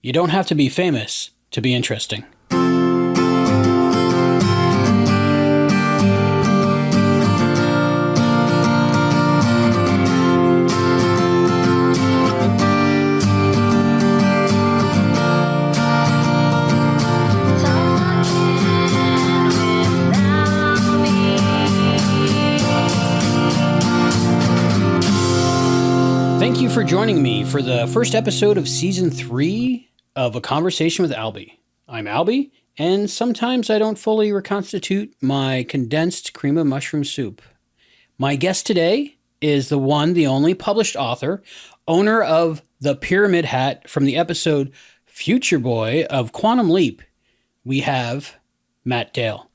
You don't have to be famous to be interesting. Thank you for joining me for the first episode of Season 3 of A Conversation with Albie. I'm Albie, and sometimes I don't fully reconstitute my condensed cream of mushroom soup. My guest today is the one, the only published author, owner of the pyramid hat from the episode Future Boy of Quantum Leap. We have Matt Dale.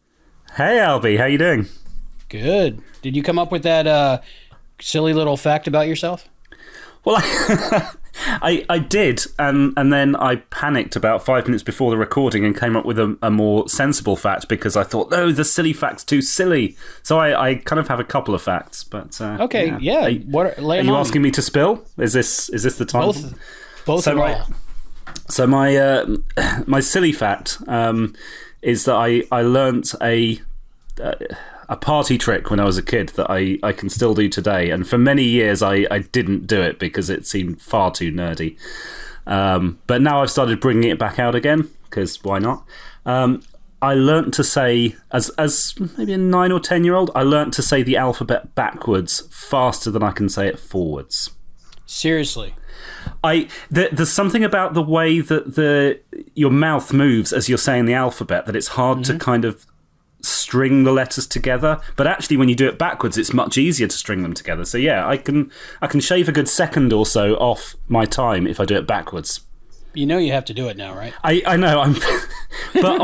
Hey, Albie. How you doing? Good. Did you come up with that silly little fact about yourself? Well, I did, and then I panicked about 5 minutes before the recording and came up with a more sensible fact because I thought, no, the silly fact's too silly. So I kind of have a couple of facts, but okay, yeah. Are you asking me to spill? Is this the time? Both so are all. So my silly fact is that I learnt a party trick when I was a kid that I can still do today. And for many years, I didn't do it because it seemed far too nerdy. But now I've started bringing it back out again, because why not? I learnt to say, as maybe a 9 or 10-year-old, I learnt to say the alphabet backwards faster than I can say it forwards. Seriously? There's something about the way that your mouth moves as you're saying the alphabet that it's hard to kind of string the letters together, but actually when you do it backwards it's much easier to string them together. So yeah, I can shave a good second or so off my time if I do it backwards. You know you have to do it now, right? I know, but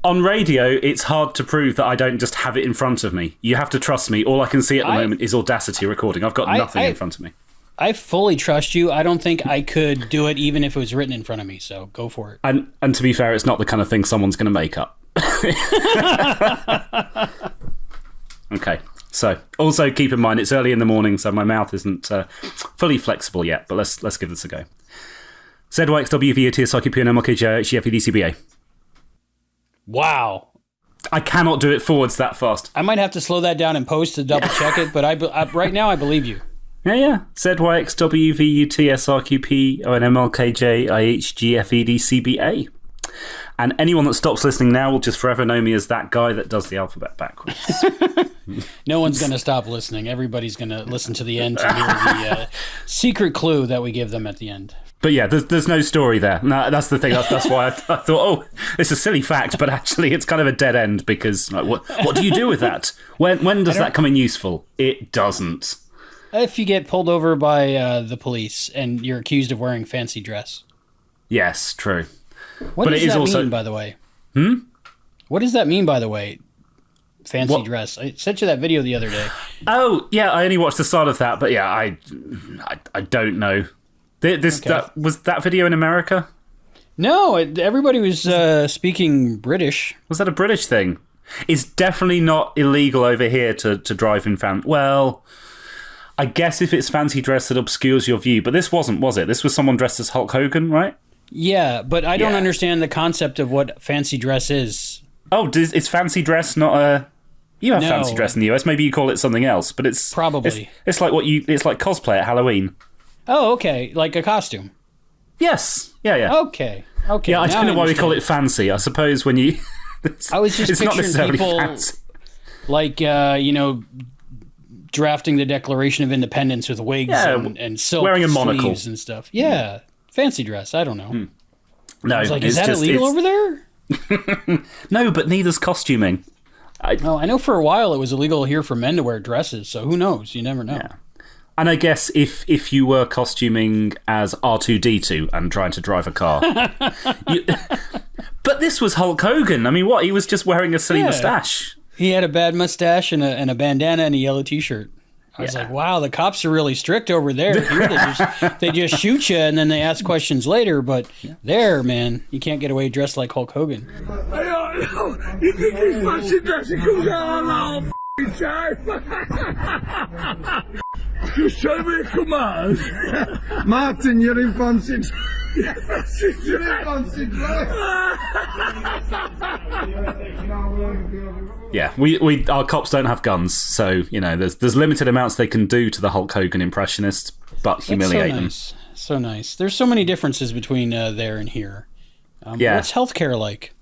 on radio it's hard to prove that I don't just have it in front of me. You have to trust me. All I can see at the moment is Audacity recording. I've got nothing in front of me. I fully trust you. I don't think I could do it even if it was written in front of me, so go for it. And to be fair, it's not the kind of thing someone's going to make up. Okay, so also keep in mind it's early in the morning, so my mouth isn't fully flexible yet, but let's give this a go. ZYXWVOTSRQPNMLKJHGFEDCBA. Wow. I cannot do it forwards that fast. I might have to slow that down and post to double check it, but I right now I believe you. Yeah. ZYXWVUTSRQPONMLKJIHGFEDCBA. And anyone that stops listening now will just forever know me as that guy that does the alphabet backwards. No one's going to stop listening. Everybody's going to listen to the end to hear the secret clue that we give them at the end. But yeah, there's no story there. No, that's the thing. That's why I thought, oh, it's a silly fact, but actually it's kind of a dead end because like, what do you do with that? When does that come in useful? It doesn't. If you get pulled over by the police and you're accused of wearing fancy dress. Yes, true. What does that mean, by the way? What does that mean, by the way? Fancy dress. I sent you that video the other day. Oh, yeah, I only watched the start of that, but yeah, I don't know. Was that video in America? No, everybody was speaking British. Was that a British thing? It's definitely not illegal over here to drive in well, I guess if it's fancy dress that obscures your view, but this wasn't, was it? This was someone dressed as Hulk Hogan, right? Yeah, but I don't understand the concept of what fancy dress is. Oh, is fancy dress not a... You have fancy dress in the US. Maybe you call it something else, but it's... Probably. It's like it's like cosplay at Halloween. Oh, okay. Like a costume. Yes. Yeah. Okay. Yeah, I don't know why we call it fancy. I suppose when you... I was just picturing people fancy. Like, drafting the Declaration of Independence with wigs and silk wearing a monocle and stuff. Yeah. Fancy dress. I don't know. No, I was like, is that illegal over there? No, but neither's costuming. I know for a while it was illegal here for men to wear dresses, so who knows? You never know. Yeah. And I guess if you were costuming as R2-D2 and trying to drive a car... But this was Hulk Hogan. I mean, what? He was just wearing a silly moustache. He had a bad mustache and a bandana and a yellow T-shirt. I was like, wow, the cops are really strict over there. Here they just shoot you and then they ask questions later. But there, man, you can't get away dressed like Hulk Hogan. You think he's fancy dressing comes out all time? Just show me a command. Martin, you're in fancy Yeah, we our cops don't have guns, so there's limited amounts they can do to the Hulk Hogan impressionist, but humiliate them. So nice. There's so many differences between there and here. What's healthcare like?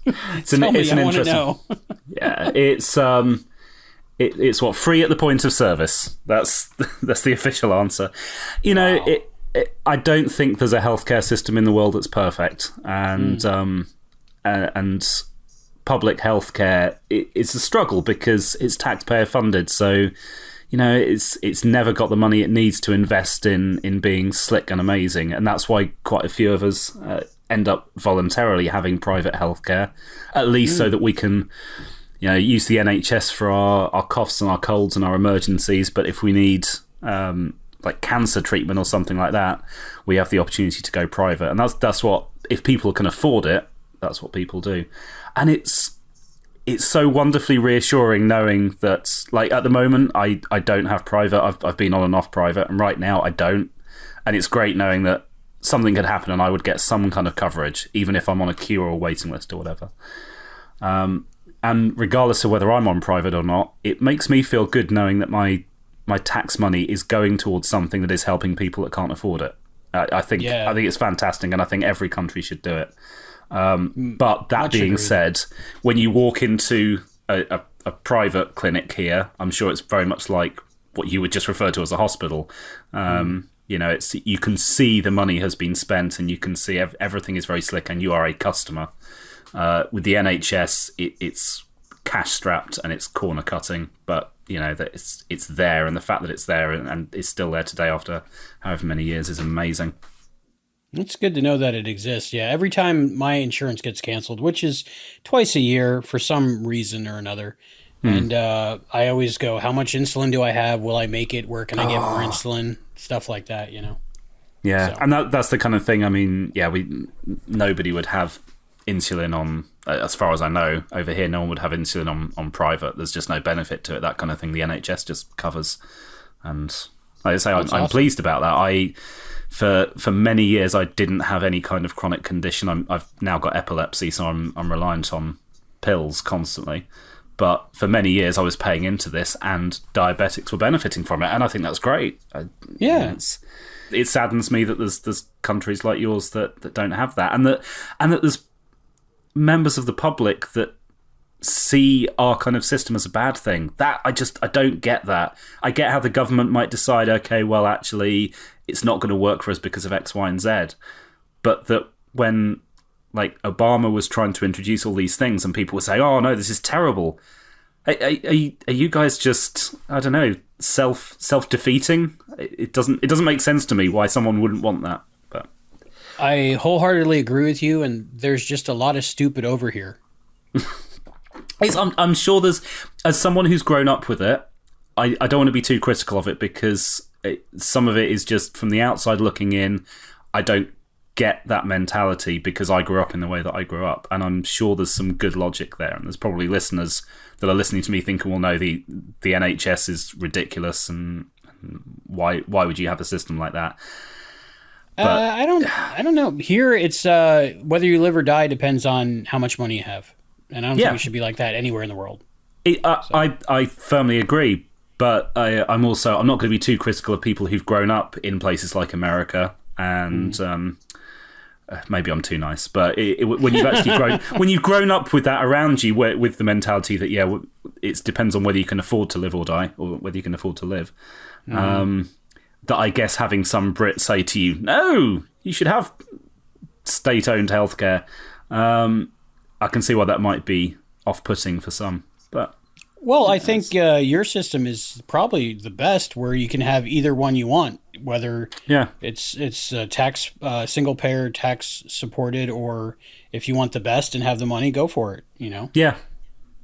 It's an interesting. Yeah, it's what, free at the point of service. That's the official answer. Wow. I don't think there's a healthcare system in the world that's perfect, and public healthcare it's a struggle because it's taxpayer funded. So it's never got the money it needs to invest in being slick and amazing, and that's why quite a few of us end up voluntarily having private healthcare, at least so that we can use the NHS for our coughs and our colds and our emergencies. But if we need like cancer treatment or something like that, we have the opportunity to go private, and that's what, if people can afford it, that's what people do. And it's so wonderfully reassuring knowing that, like, at the moment I don't have private. I've been on and off private, and right now I don't, and it's great knowing that something could happen and I would get some kind of coverage, even if I'm on a queue or a waiting list or whatever. And regardless of whether I'm on private or not, it makes me feel good knowing that my tax money is going towards something that is helping people that can't afford it. I think it's fantastic, and I think every country should do it. But that being said, when you walk into a private clinic here, I'm sure it's very much like what you would just refer to as a hospital. You can see the money has been spent, and you can see everything is very slick, and you are a customer. With the NHS, it's cash strapped and it's corner cutting, but that it's there, and the fact that it's there and it's still there today after however many years is amazing. It's good to know that it exists. Yeah, every time my insurance gets canceled, which is twice a year for some reason or another, and I always go, how much insulin do I have? Will I make it? Where can I get more insulin? Stuff like that, Yeah, so. and that's the kind of thing. I mean, nobody would have insulin on, as far as I know, over here, no one would have insulin on private. There's just no benefit to it, that kind of thing. The NHS just covers. And like I say, I'm pleased about that. For many years, I didn't have any kind of chronic condition. I've now got epilepsy, so I'm reliant on pills constantly. But for many years, I was paying into this, and diabetics were benefiting from it, and I think that's great. It saddens me that there's countries like yours that don't have that, and that there's members of the public that see our kind of system as a bad thing. That I don't get that. I get how the government might decide, okay, well, actually, it's not going to work for us because of X, Y, and Z. But that when, like, Obama was trying to introduce all these things and people would say, oh, no, this is terrible. Are you guys just, I don't know, self-defeating? It doesn't make sense to me why someone wouldn't want that. But I wholeheartedly agree with you, and there's just a lot of stupid over here. I'm sure there's, as someone who's grown up with it, I don't want to be too critical of it because some of it is just from the outside looking in. I don't get that mentality because I grew up in the way that I grew up, and I'm sure there's some good logic there, and there's probably listeners that are listening to me thinking, well, no, the NHS is ridiculous, and why would you have a system like that? But I don't know. Here, it's whether you live or die depends on how much money you have, and I don't think it should be like that anywhere in the world. I firmly agree, but I'm not going to be too critical of people who've grown up in places like America, and maybe I'm too nice, but when you've actually grown up with that around you, with the mentality that it depends on whether you can afford to live or die, or whether you can afford to live. That I guess having some Brit say to you, no, you should have state-owned healthcare. I can see why that might be off-putting for some, but. Well, I think your system is probably the best, where you can have either one you want, whether it's tax single payer, tax supported, or if you want the best and have the money, go for it.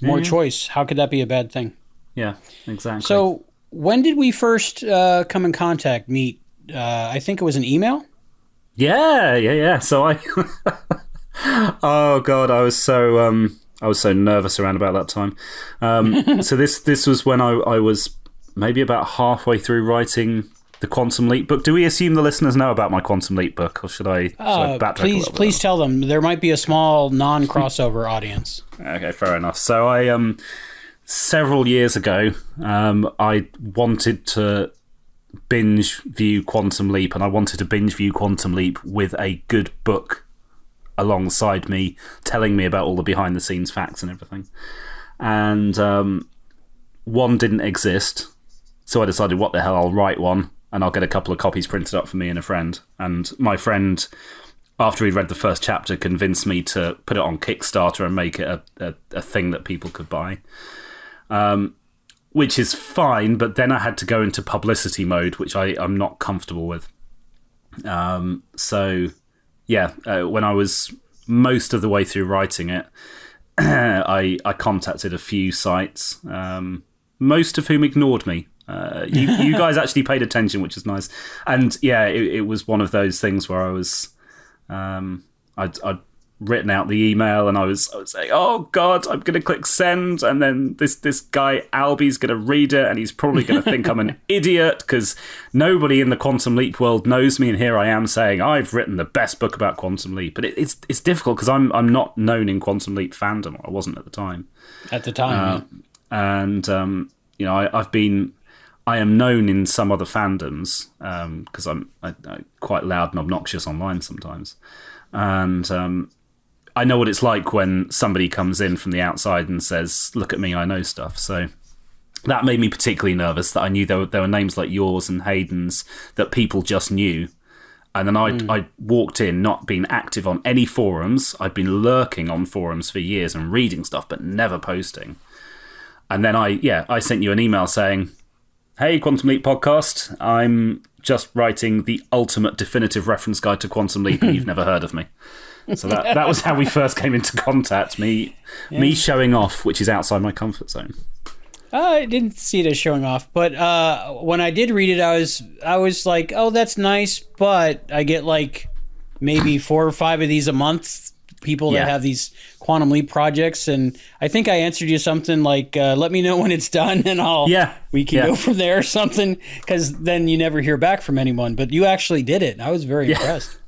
More choice. How could that be a bad thing? Yeah, exactly. So when did we first come in contact? Meet? I think it was an email. Yeah. So I. Oh God, I was so nervous around about that time. So this was when I was maybe about halfway through writing the Quantum Leap book. Do we assume the listeners know about my Quantum Leap book, or should I backtrack a little bit? Please tell them. There might be a small non-crossover audience. Okay, fair enough. So I several years ago, I wanted to binge view Quantum Leap, and I wanted to binge view Quantum Leap with a good book alongside me, telling me about all the behind-the-scenes facts and everything. And one didn't exist, so I decided, what the hell, I'll write one, and I'll get a couple of copies printed up for me and a friend. And my friend, after he'd read the first chapter, convinced me to put it on Kickstarter and make it a thing that people could buy. Which is fine, but then I had to go into publicity mode, which I'm not comfortable with. When I was most of the way through writing it, I contacted a few sites, most of whom ignored me. You guys actually paid attention, which is nice. And yeah, it was one of those things where I was, I'd written out the email, and I was saying, oh God, I'm going to click send, and then this guy Albie's going to read it, and he's probably going to think I'm an idiot because nobody in the Quantum Leap world knows me, and here I am saying I've written the best book about Quantum Leap. But it's difficult because I'm not known in Quantum Leap fandom. I wasn't at the time. I am known in some other fandoms because I'm quite loud and obnoxious online sometimes, and I know what it's like when somebody comes in from the outside and says, look at me, I know stuff. So that made me particularly nervous, that I knew there were names like yours and Hayden's that people just knew. And then I walked in not being active on any forums. I'd been lurking on forums for years and reading stuff, but never posting. And then I sent you an email saying, hey, Quantum Leap podcast, I'm just writing the ultimate definitive reference guide to Quantum Leap, and you've never heard of me. So that was how we first came into contact. Me showing off, which is outside my comfort zone. I didn't see it as showing off, but when I did read it, I was like, oh, that's nice, but I get like maybe 4 or 5 of these a month. People that have these Quantum Leap projects, and I think I answered you something like, let me know when it's done, and we can go from there or something, because then you never hear back from anyone. But you actually did it. I was very impressed.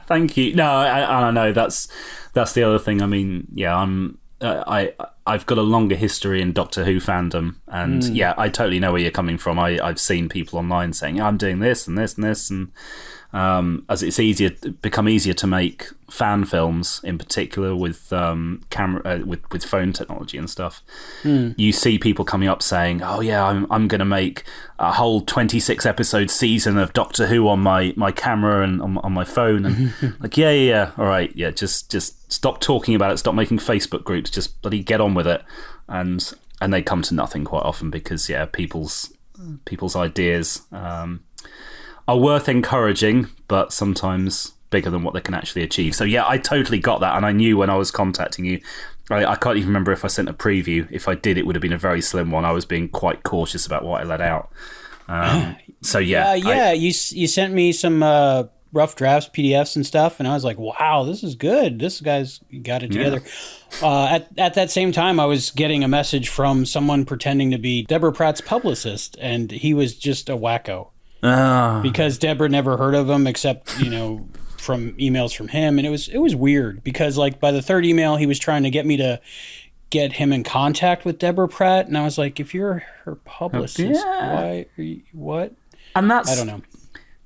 Thank you. No, I don't know. That's the other thing. I mean, I've got a longer history in Doctor Who fandom, and I totally know where you're coming from. I've seen people online saying, I'm doing this and this and this, and as it's become easier to make fan films, in particular with camera with phone technology and stuff. You see people coming up saying, oh yeah, I'm going to make a whole 26 episode season of Doctor Who on my camera and on my phone, and like all right, just stop talking about it, stop making Facebook groups, just bloody get on with it. And they come to nothing quite often, because people's ideas are worth encouraging, but sometimes bigger than what they can actually achieve. So I totally got that, and I knew when I was contacting you. I can't even remember if I sent a preview. If I did, it would have been a very slim one. I was being quite cautious about what I let out. You sent me some rough drafts, PDFs and stuff, and I was like, wow, this is good. This guy's got it together. At that same time, I was getting a message from someone pretending to be Deborah Pratt's publicist, and he was just a wacko. Because Deborah never heard of him except, from emails from him. And it was weird, because like by the third email, he was trying to get me to get him in contact with Deborah Pratt. And I was like, if you're her publicist, why are you, what? And I don't know.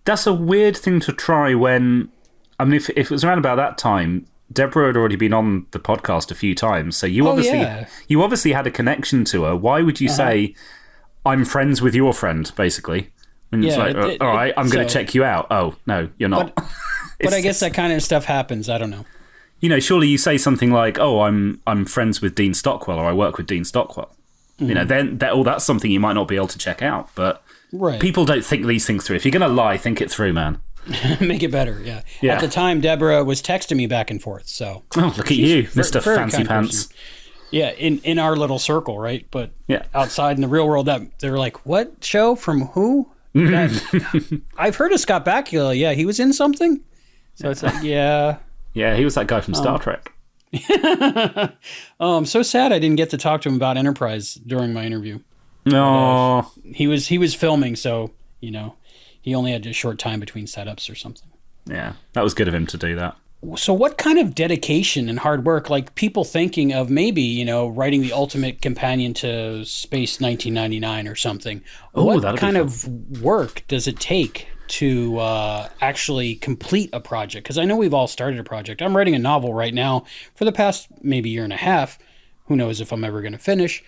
That's a weird thing to try when, I mean, if it was around about that time, Deborah had already been on the podcast a few times. So you obviously had a connection to her. Why would you say, I'm friends with your friend, basically? And it's like, all right, I'm going to check you out. Oh, no, you're not. But I guess that kind of stuff happens. I don't know. Surely you say something like, oh, I'm friends with Dean Stockwell, or I work with Dean Stockwell. Then that's something you might not be able to check out. But people don't think these things through. If you're going to lie, think it through, man. Make it better, yeah. At the time, Deborah was texting me back and forth. So look at you, Mr. Fancy Pants. Person. Yeah, in our little circle, right? But outside in the real world, they're like, what show? From who? I've heard of Scott Bakula. Yeah, he was in something. So it's like, yeah, he was that guy from Star Trek. I'm so sad I didn't get to talk to him about Enterprise during my interview. No, he was filming, so he only had a short time between setups or something. Yeah, that was good of him to do that. So what kind of dedication and hard work, like people thinking of maybe, you know, writing the ultimate companion to Space 1999 or something, what kind of work does it take to actually complete a project? Because I know we've all started a project. I'm writing a novel right now for the past maybe year and a half. Who knows if I'm ever going to finish?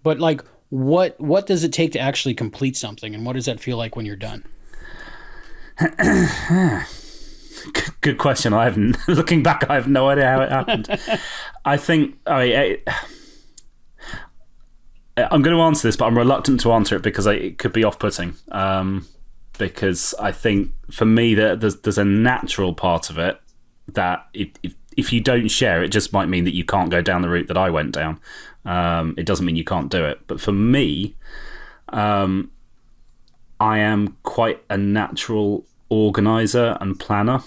But like, what does it take to actually complete something? And what does that feel like when you're done? Good question. Looking back, I have no idea how it happened. I think I'm going to answer this, but I'm reluctant to answer it because it could be off-putting. Because I think for me there's a natural part of it that if you don't share, it just might mean that you can't go down the route that I went down. It doesn't mean you can't do it. But for me, I am quite a natural organizer and planner.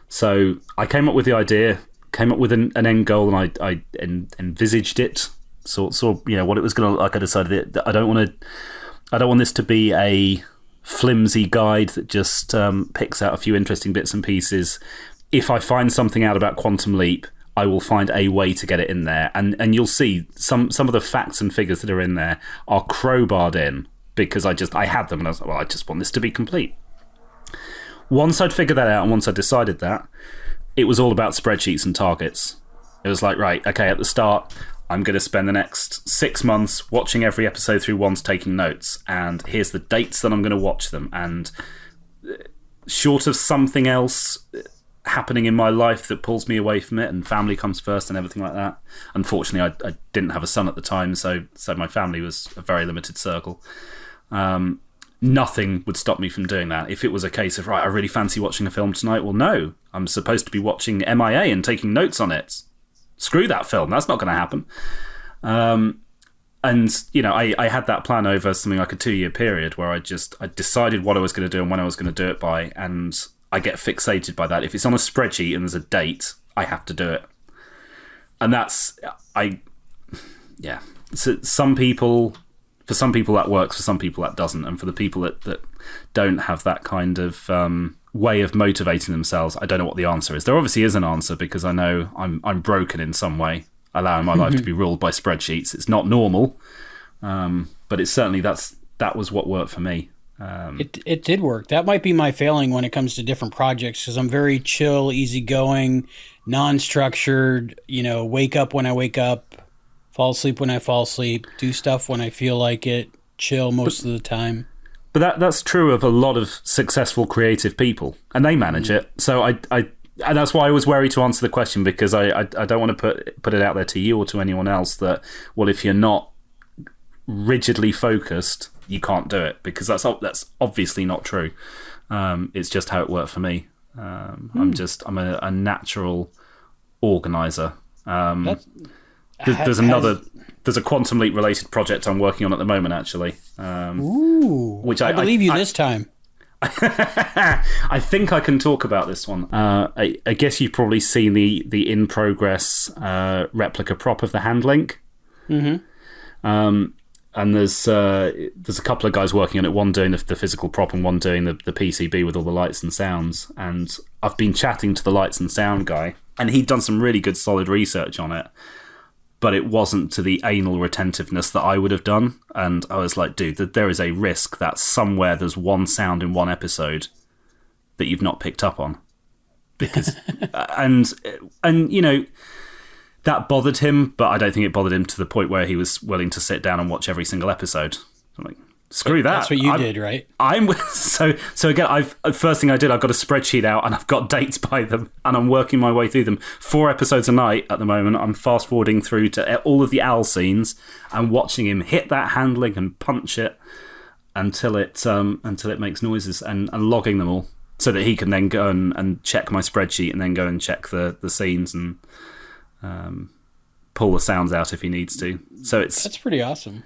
So I came up with the idea, came up with an end goal, and I envisaged it. So you know what it was going to look like. I decided that I don't want this to be a flimsy guide that just picks out a few interesting bits and pieces. If I find something out about Quantum Leap, I will find a way to get it in there, and you'll see some of the facts and figures that are in there are crowbarred in because I had them and I was like, well, I just want this to be complete. Once I'd figured that out and once I decided that, it was all about spreadsheets and targets. It was like, right, okay, at the start, I'm going to spend the next 6 months watching every episode through once, taking notes, and here's the dates that I'm going to watch them. And short of something else happening in my life that pulls me away from it, and family comes first and everything like that. Unfortunately, I didn't have a son at the time, so my family was a very limited circle. Nothing would stop me from doing that. If it was a case of, right, I really fancy watching a film tonight, well, no, I'm supposed to be watching MIA and taking notes on it. Screw that film, that's not going to happen. And, you know, I had that plan over something like a 2-year period where I decided what I was going to do and when I was going to do it by, and I get fixated by that. If it's on a spreadsheet and there's a date, I have to do it. And that's, so for some people that works, for some people that doesn't, and for the people that don't have that kind of way of motivating themselves, I don't know what the answer is. There obviously is an answer because I know I'm broken in some way, allowing my life to be ruled by spreadsheets. It's not normal, but it's certainly that was what worked for me. It did work. That might be my failing when it comes to different projects because I'm very chill, easygoing, non-structured. You know, wake up when I wake up. Fall asleep when I fall asleep, do stuff when I feel like it, chill most of the time. But that's true of a lot of successful creative people, and they manage it. So and that's why I was wary to answer the question, because I don't want to put it out there to you or to anyone else that, well, if you're not rigidly focused, you can't do it, because that's obviously not true. It's just how it worked for me. I'm a natural organizer. There's a Quantum Leap related project I'm working on at the moment, actually. Which I believe you this time. I think I can talk about this one. I guess you've probably seen the in progress replica prop of the hand link. Mm-hmm. And there's a couple of guys working on it. One doing the physical prop and one doing the PCB with all the lights and sounds. And I've been chatting to the lights and sound guy, and he'd done some really good, solid research on it. But it wasn't to the anal retentiveness that I would have done. And I was like, dude, there is a risk that somewhere there's one sound in one episode that you've not picked up on. Because and you know, that bothered him, but I don't think it bothered him to the point where he was willing to sit down and watch every single episode. I'm like, screw that. That's what you did, right? So again, first thing I did, I've got a spreadsheet out and I've got dates by them, and I'm working my way through them. 4 episodes a night at the moment. I'm fast forwarding through to all of the owl scenes and watching him hit that handling and punch it until it makes noises, and logging them all so that he can then go and check my spreadsheet and then go and check the scenes and pull the sounds out if he needs to. So that's pretty awesome.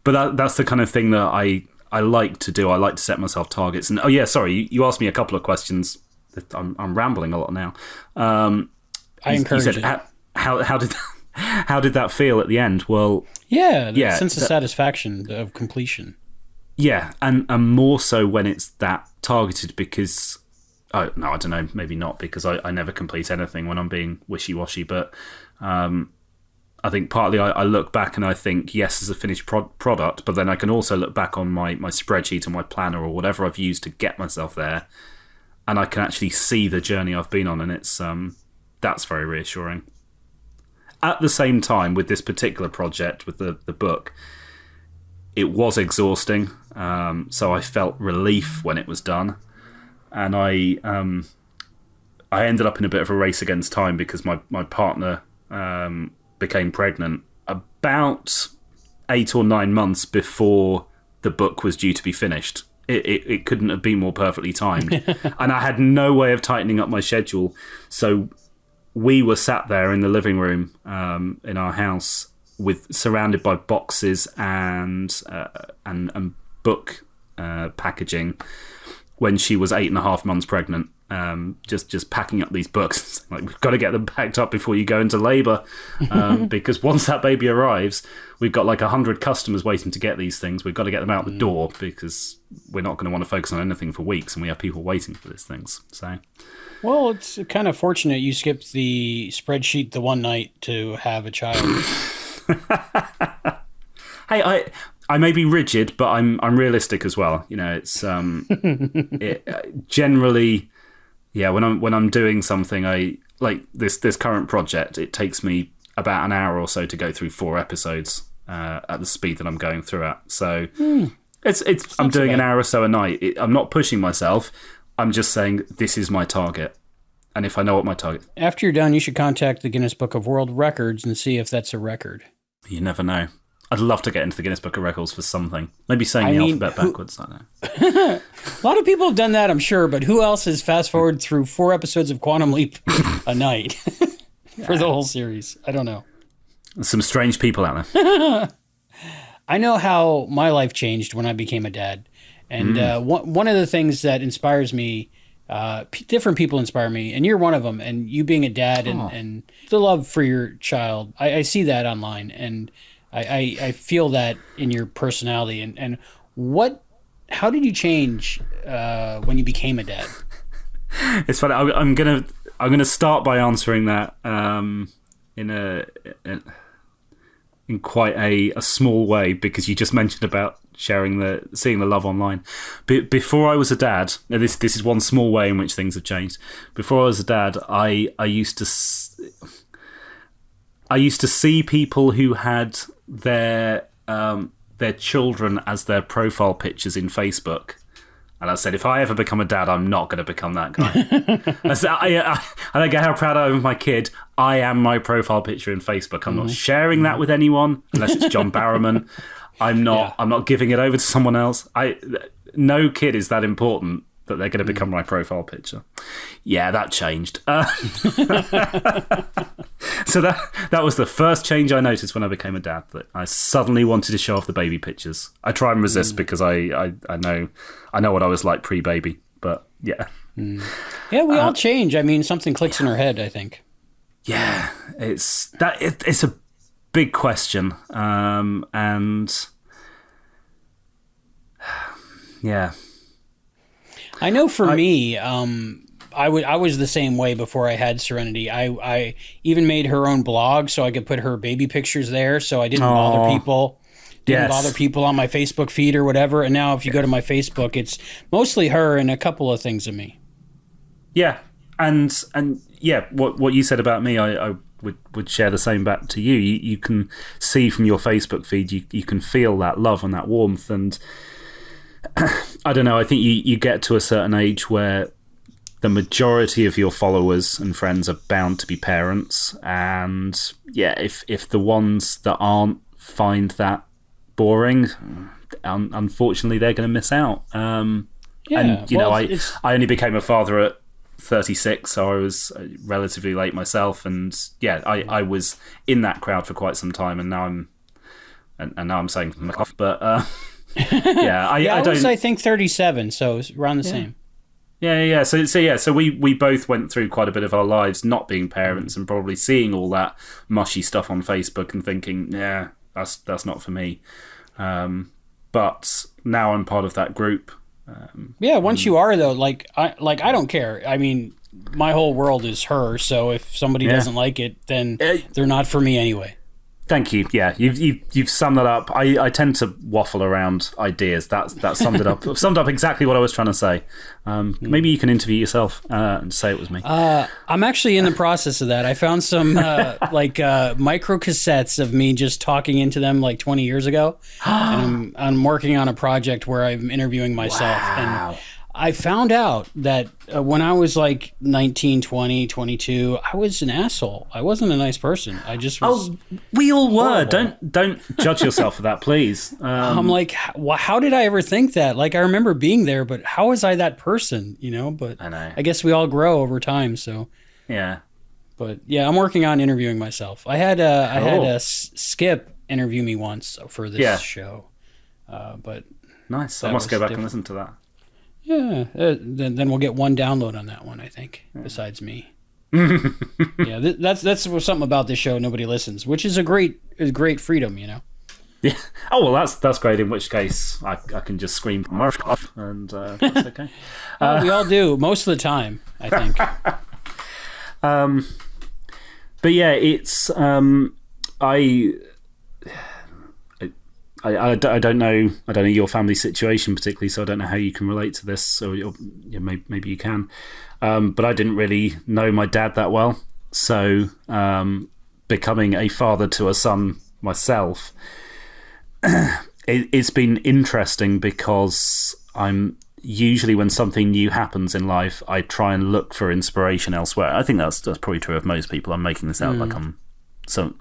But that's the kind of thing that I like to do. I like to set myself targets. And sorry, you asked me a couple of questions. I'm rambling a lot now. I encourage it. How did that feel at the end? Well, yeah, sense of satisfaction of completion. Yeah, and more so when it's that targeted because... Oh, no, I don't know, maybe not, because I never complete anything when I'm being wishy-washy, but I think partly I look back and I think, yes, it's a finished product, but then I can also look back on my spreadsheet or my planner or whatever I've used to get myself there, and I can actually see the journey I've been on, and it's that's very reassuring. At the same time, with this particular project, with the book, it was exhausting, so I felt relief when it was done, and I ended up in a bit of a race against time because my partner became pregnant about 8 or 9 months before the book was due to be finished. It couldn't have been more perfectly timed, and I had no way of tightening up my schedule, so we were sat there in the living room in our house, surrounded by boxes and book packaging when she was 8.5 months pregnant. Just packing up these books. Like, we've got to get them packed up before you go into labour, because once that baby arrives, we've got like 100 customers waiting to get these things. We've got to get them out the door because we're not going to want to focus on anything for weeks, and we have people waiting for these things. So, well, it's kind of fortunate you skipped the spreadsheet the one night to have a child. Hey, I may be rigid, but I'm realistic as well. You know, it's generally, yeah. When I'm doing something, I like this current project. It takes me about an hour or so to go through 4 episodes at the speed that I'm going through at. So it's I'm doing an hour or so a night. I'm not pushing myself. I'm just saying this is my target. And if I know what my target... After you're done, you should contact the Guinness Book of World Records and see if that's a record. You never know. I'd love to get into the Guinness Book of Records for something. Maybe saying the alphabet backwards, I don't know. A lot of people have done that, I'm sure, but who else has fast-forwarded through 4 episodes of Quantum Leap a night for the whole series? I don't know. There's some strange people out there. I know how my life changed when I became a dad. And one of the things that inspires me, different people inspire me, and you're one of them. And you being a dad and the love for your child, I see that online, and I feel that in your personality. And how did you change when you became a dad? It's funny. I'm gonna start by answering that in quite a small way, because you just mentioned about seeing the love online. Before I was a dad, now this is one small way in which things have changed. Before I was a dad, I used to see people who had their children as their profile pictures in Facebook. And I said, if I ever become a dad, I'm not going to become that guy. I said, I don't care how proud I am of my kid. I am my profile picture in Facebook. I'm not sharing that with anyone unless it's John Barrowman. I'm not giving it over to someone else. No kid is that important that they're going to become my profile picture. Yeah, that changed. So that was the first change I noticed when I became a dad, that I suddenly wanted to show off the baby pictures. I try and resist because I know what I was like pre-baby, but yeah. Yeah, we all change. I mean, something clicks in our head, I think. Yeah, it's a big question, and yeah. I know for me, I was the same way before I had Serenity. I even made her own blog so I could put her baby pictures there, so I didn't bother people. Bother people on my Facebook feed or whatever. And now if you go to my Facebook, it's mostly her and a couple of things of me. Yeah, and yeah, what you said about me, I would share the same back to you. You can see from your Facebook feed, you can feel that love and that warmth, and I don't know, I think you get to a certain age where the majority of your followers and friends are bound to be parents, and yeah, if the ones that aren't find that boring, unfortunately they're going to miss out. And I only became a father at 36, so I was relatively late myself, and yeah, I was in that crowd for quite some time, and now I'm saying but yeah, I don't. I think 37, so it's around the same. Yeah. So we both went through quite a bit of our lives not being parents, and probably seeing all that mushy stuff on Facebook and thinking, yeah, that's not for me. But now I'm part of that group. Yeah, once you are though, I don't care. I mean, my whole world is her. So if somebody doesn't like it, then they're not for me anyway. Thank you. Yeah, you've summed that up. I tend to waffle around ideas. That summed it up. Summed up exactly what I was trying to say. Maybe you can interview yourself and say it was me. I'm actually in the process of that. I found some micro cassettes of me just talking into them like 20 years ago, and I'm working on a project where I'm interviewing myself. Wow. And I found out that when I was like 19, 20, 22, I was an asshole. I wasn't a nice person. I just was. Oh, we all were. horrible. Don't judge yourself for that, please. I'm like, how did I ever think that? Like, I remember being there, but how was I that person? You know, but I know. I guess we all grow over time. So, Yeah. but yeah, I'm working on interviewing myself. I had Skip interview me once for this show, but Nice. I That must go was back different. and listen to that. yeah, then we'll get one download on that one. I think besides me. Yeah, that's something about this show. Nobody listens, which is a great freedom, you know. Yeah. Oh well, that's great. In which case, I can just scream "Marsh off," and that's okay. We all do most of the time, I think. But yeah, it's I don't know your family situation particularly, so I don't know how you can relate to this. So maybe you can, but I didn't really know my dad that well. So becoming a father to a son myself, it's been interesting because I'm usually when something new happens in life, I try and look for inspiration elsewhere. I think that's probably true of most people. I'm making this out like I'm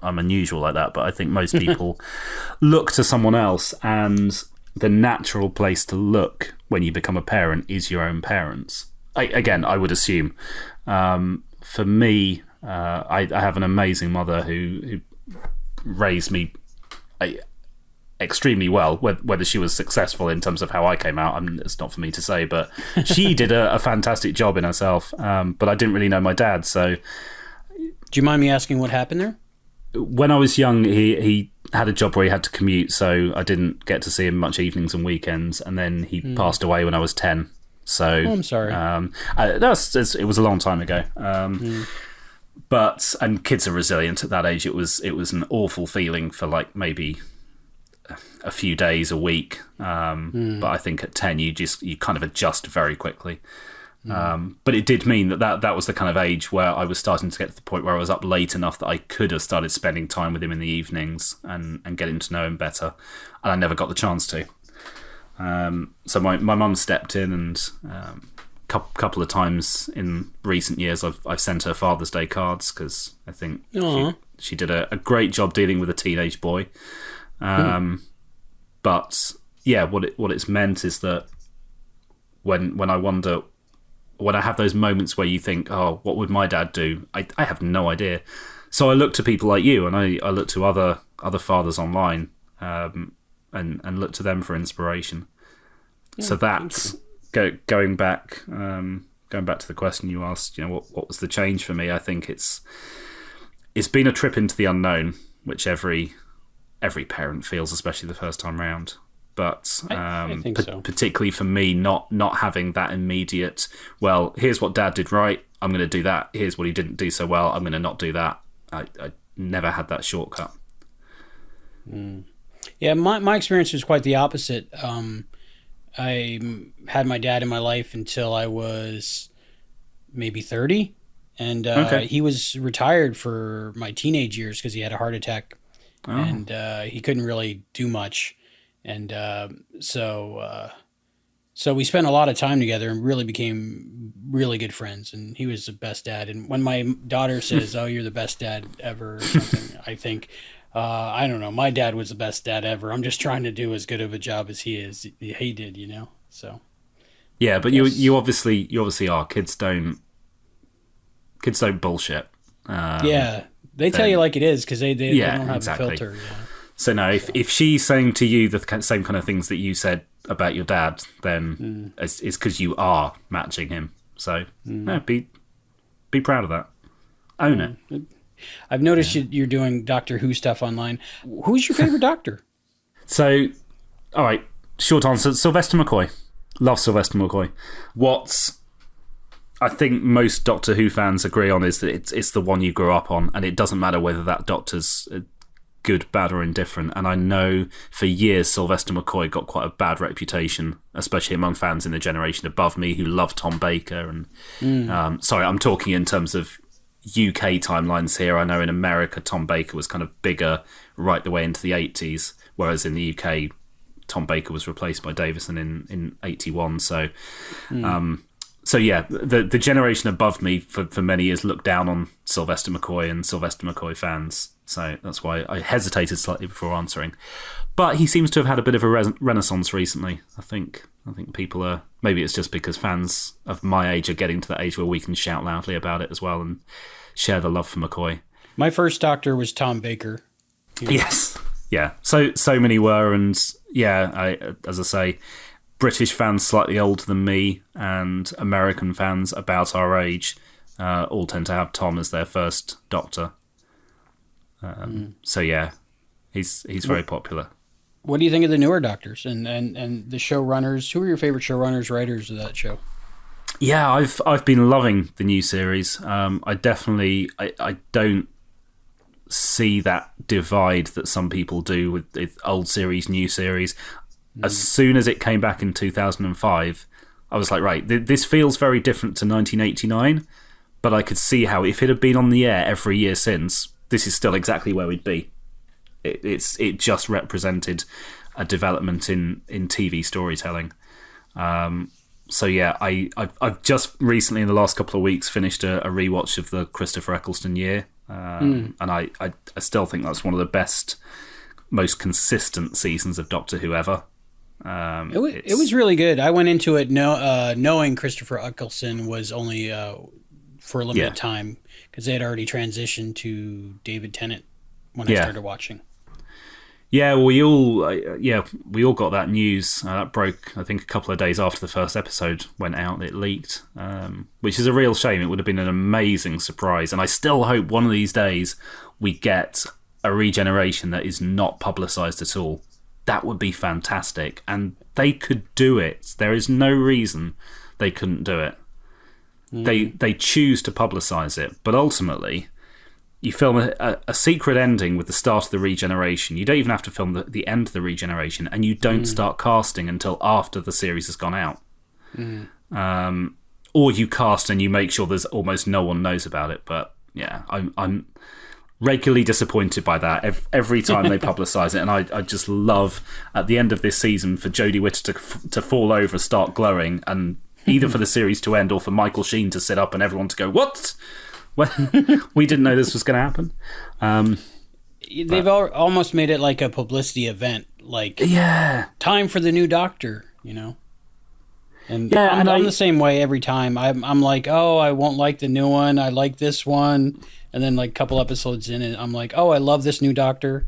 unusual like that, but I think most people look to someone else, and the natural place to look when you become a parent is your own parents. I would assume. For me, I have an amazing mother who raised me extremely well. Whether she was successful in terms of how I came out, it's not for me to say, but she did a fantastic job in herself. But I didn't really know my dad, so. Do you mind me asking what happened there? When I was young, he had a job where he had to commute, so I didn't get to see him much evenings and weekends. And then he passed away when I was 10. So I'm sorry. It was a long time ago. But kids are resilient at that age. It was an awful feeling for like maybe a few days, a week. But I think at 10, you kind of adjust very quickly. But it did mean that was the kind of age where I was starting to get to the point where I was up late enough that I could have started spending time with him in the evenings and getting to know him better, and I never got the chance to. So my mum stepped in, and couple of times in recent years I've sent her Father's Day cards because I think she did a great job dealing with a teenage boy. But yeah, what it's meant is that when I wonder. When I have those moments where you think, oh, what would my dad do? I have no idea. So I look to people like you, and I look to other fathers online, and look to them for inspiration. Yeah, so that's going back to the question you asked. What was the change for me? I think it's been a trip into the unknown, which every parent feels, especially the first time round. But I think so. Particularly for me, not having that immediate, well, here's what Dad did right, I'm going to do that. Here's what he didn't do so well, I'm going to not do that. I never had that shortcut. Yeah, my experience was quite the opposite. I had my dad in my life until I was maybe 30, and he was retired for my teenage years because he had a heart attack, and he couldn't really do much. And so we spent a lot of time together and really became really good friends. And he was the best dad. And when my daughter says, "Oh, you're the best dad ever," or something, I think, I don't know. My dad was the best dad ever. I'm just trying to do as good of a job as he did, you know. So. Yeah, but you obviously are. Kids don't bullshit. Yeah, they tell you like it is because they don't have a filter. Yeah. So no, if she's saying to you the same kind of things that you said about your dad, then it's because you are matching him. So be proud of that. Own it. I've noticed you're doing Doctor Who stuff online. Who's your favorite Doctor? So, all right, short answer, Sylvester McCoy. Love Sylvester McCoy. What I think most Doctor Who fans agree on is that it's the one you grew up on, and it doesn't matter whether that Doctor's good, bad, or indifferent. And I know for years Sylvester McCoy got quite a bad reputation, especially among fans in the generation above me who loved Tom Baker. And sorry, I'm talking in terms of UK timelines here. I know in America Tom Baker was kind of bigger right the way into the 80s, whereas in the UK Tom Baker was replaced by Davison in 81. So yeah, the generation above me for many years looked down on Sylvester McCoy and Sylvester McCoy fans. So that's why I hesitated slightly before answering. But he seems to have had a bit of a renaissance recently. I think people are... Maybe it's just because fans of my age are getting to that age where we can shout loudly about it as well and share the love for McCoy. My first Doctor was Tom Baker. Yes. Yeah. So many were, and yeah, as I say, British fans slightly older than me and American fans about our age all tend to have Tom as their first Doctor. So yeah, he's very popular. What do you think of the newer Doctors and the showrunners? Who are your favorite showrunners, writers of that show? Yeah, I've been loving the new series. I don't see that divide that some people do with old series, new series. As soon as it came back in 2005, I was like, right, this feels very different to 1989, but I could see how if it had been on the air every year since, this is still exactly where we'd be. It just represented a development in TV storytelling. So yeah, I've just recently in the last couple of weeks finished a rewatch of the Christopher Eccleston year, and I still think that's one of the best, most consistent seasons of Doctor Who ever. It was really good. I went into it knowing Christopher Eccleston was only for a limited time because they had already transitioned to David Tennant when I started watching. Yeah, we all got that news. That broke, I think, a couple of days after the first episode went out. It leaked, which is a real shame. It would have been an amazing surprise, and I still hope one of these days we get a regeneration that is not publicised at all. That would be fantastic, and they could do it. There is no reason they couldn't do it. They choose to publicise it, but ultimately, you film a secret ending with the start of the regeneration. You don't even have to film the end of the regeneration, and you don't start casting until after the series has gone out. Or you cast and you make sure there's almost no one knows about it. But yeah, I'm regularly disappointed by that every time they publicise it, and I just love at the end of this season for Jodie Whittaker to fall over, start glowing, and either for the series to end or for Michael Sheen to sit up and everyone to go, what? Well, we didn't know this was going to happen. They've almost made it like a publicity event, like time for the new Doctor, you know. And I'm the same way every time. I'm like, oh, I won't like the new one. I like this one, and then like a couple episodes in, and I'm like, oh, I love this new Doctor.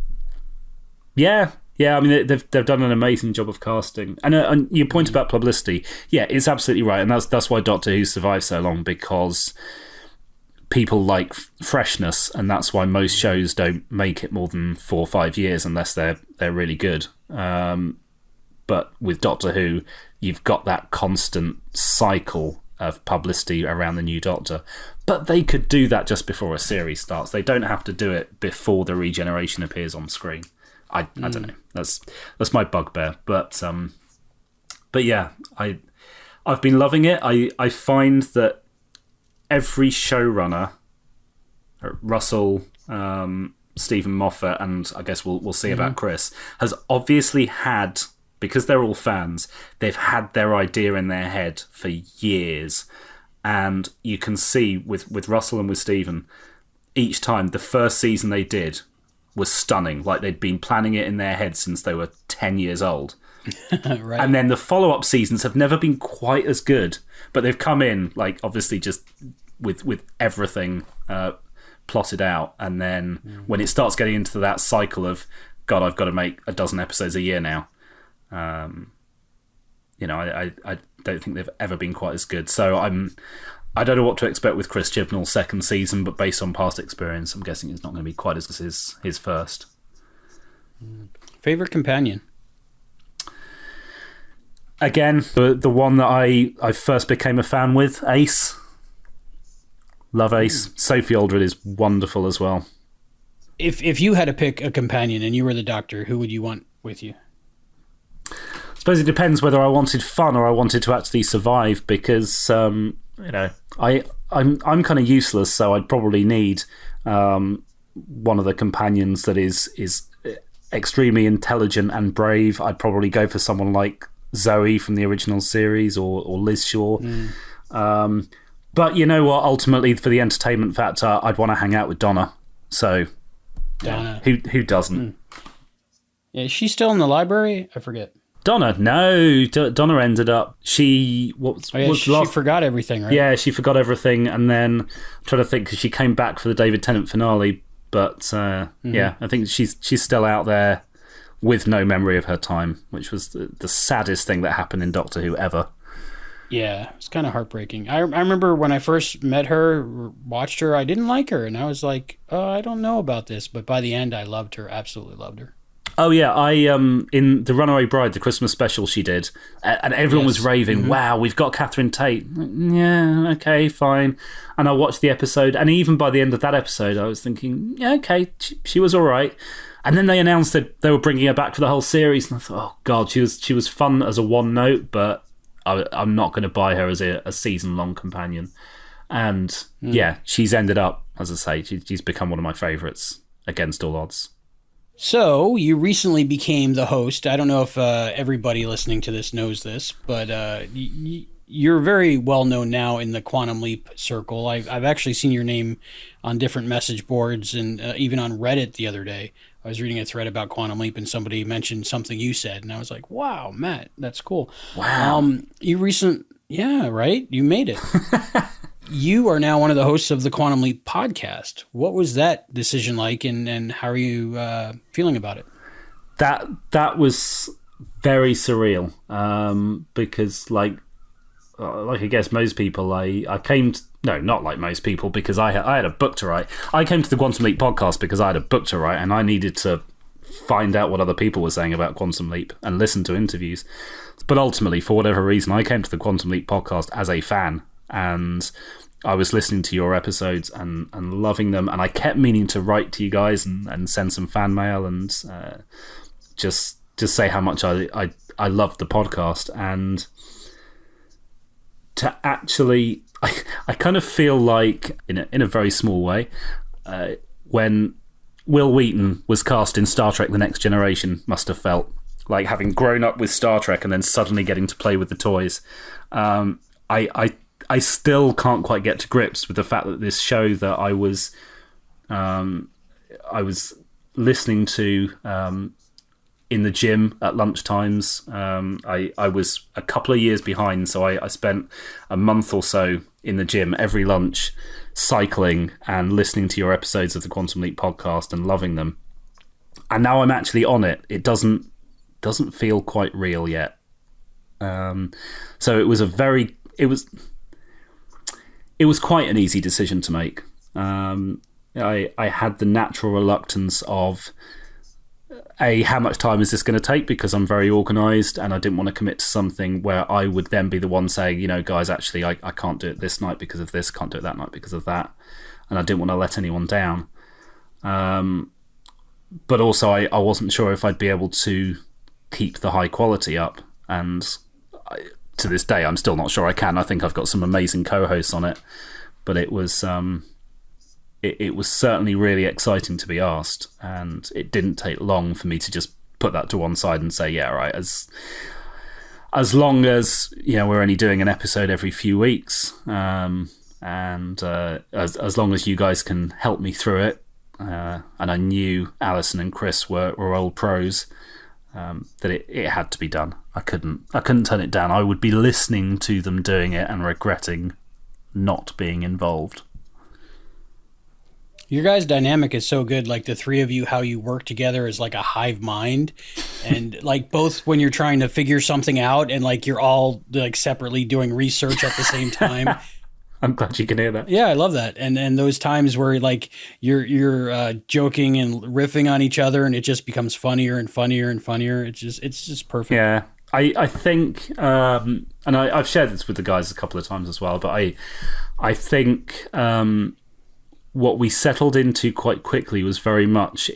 Yeah. Yeah, I mean, they've done an amazing job of casting. And your point about publicity, yeah, it's absolutely right. And that's why Doctor Who survived so long, because people like freshness, and that's why most shows don't make it more than 4 or 5 years unless they're really good. But with Doctor Who, you've got that constant cycle of publicity around the new Doctor. But they could do that just before a series starts. They don't have to do it before the regeneration appears on screen. I don't know. That's my bugbear. But yeah, I've been loving it. I find that every showrunner, Russell, Stephen Moffat, and I guess we'll see about Chris, has obviously had, because they're all fans, they've had their idea in their head for years. And you can see with Russell and with Stephen, each time the first season they did was stunning. Like they'd been planning it in their head since they were 10 years old. Right. And then the follow-up seasons have never been quite as good, but they've come in, like, obviously just with everything plotted out. And then when it starts getting into that cycle of, God, I've got to make a dozen episodes a year now, you know, I don't think they've ever been quite as good. So I don't know what to expect with Chris Chibnall's second season, but based on past experience, I'm guessing it's not going to be quite as good as his first. Favorite companion? Again, the one that I first became a fan with, Ace. Love Ace. Sophie Aldred is wonderful as well. If you had to pick a companion and you were the Doctor, who would you want with you? I suppose it depends whether I wanted fun or I wanted to actually survive, because I'm kind of useless, so I'd probably need one of the companions that is extremely intelligent and brave. I'd probably go for someone like Zoe from the original series or Liz Shaw. But you know what? Ultimately, for the entertainment factor, I'd want to hang out with Donna. So, Donna. Who doesn't? Yeah, is she still in the library? I forget. Donna, no. Donna ended up. She forgot everything, right? Yeah, she forgot everything, and then I'm trying to think, because she came back for the David Tennant finale. But yeah, I think she's still out there with no memory of her time, which was the saddest thing that happened in Doctor Who ever. Yeah, it's kind of heartbreaking. I remember when I first met her, watched her, I didn't like her, and I was like, oh, I don't know about this. But by the end, I loved her, absolutely loved her. Oh yeah, I in the Runaway Bride, the Christmas special she did, and everyone was raving, wow, we've got Catherine Tate. Yeah, okay, fine. And I watched the episode, and even by the end of that episode, I was thinking, yeah, okay, she was all right. And then they announced that they were bringing her back for the whole series, and I thought, oh god, she was fun as a one note, but I'm not going to buy her as a season-long companion. And yeah, she's ended up, as I say, she's become one of my favourites against all odds. So, you recently became the host. I don't know if everybody listening to this knows this, but you're very well known now in the Quantum Leap circle. I've actually seen your name on different message boards and even on Reddit the other day. I was reading a thread about Quantum Leap and somebody mentioned something you said, and I was like, wow, Matt, that's cool. Wow. Yeah, right? You made it. You are now one of the hosts of the Quantum Leap podcast. What was that decision like, and how are you feeling about it? That was very surreal, because like I guess most people, I came to, no, not like most people, because I had a book to write. I came to the Quantum Leap podcast because I had a book to write, and I needed to find out what other people were saying about Quantum Leap and listen to interviews. But ultimately, for whatever reason, I came to the Quantum Leap podcast as a fan, and I was listening to your episodes and loving them, and I kept meaning to write to you guys and send some fan mail and just say how much I loved the podcast. And to actually, I kind of feel like, in a very small way, when Will Wheaton was cast in Star Trek The Next Generation must have felt like, having grown up with Star Trek and then suddenly getting to play with the toys. I still can't quite get to grips with the fact that this show that I was listening to in the gym at lunchtimes, I was a couple of years behind, so I spent a month or so in the gym every lunch, cycling and listening to your episodes of the Quantum Leap podcast and loving them. And now I'm actually on it. It doesn't feel quite real yet. So it was quite an easy decision to make. I had the natural reluctance of, how much time is this going to take? Because I'm very organised and I didn't want to commit to something where I would then be the one saying, guys, actually, I can't do it this night because of this, can't do it that night because of that. And I didn't want to let anyone down. But also, I wasn't sure if I'd be able to keep the high quality up. And to this day, I'm still not sure I can. I think I've got some amazing co-hosts on it. But it was... It was certainly really exciting to be asked, and it didn't take long for me to just put that to one side and say, yeah, right, as long as we're only doing an episode every few weeks, and as long as you guys can help me through it, and I knew Alison and Chris were old pros, that it had to be done. I couldn't turn it down. I would be listening to them doing it and regretting not being involved. Your guys' dynamic is so good. Like, the three of you, how you work together is like a hive mind. And like, both when you're trying to figure something out and like you're all like separately doing research at the same time. I'm glad you can hear that. Yeah, I love that. And those times where like you're joking and riffing on each other and it just becomes funnier and funnier and funnier. It's just perfect. Yeah. I think, and I've shared this with the guys a couple of times as well, but I think what we settled into quite quickly was very much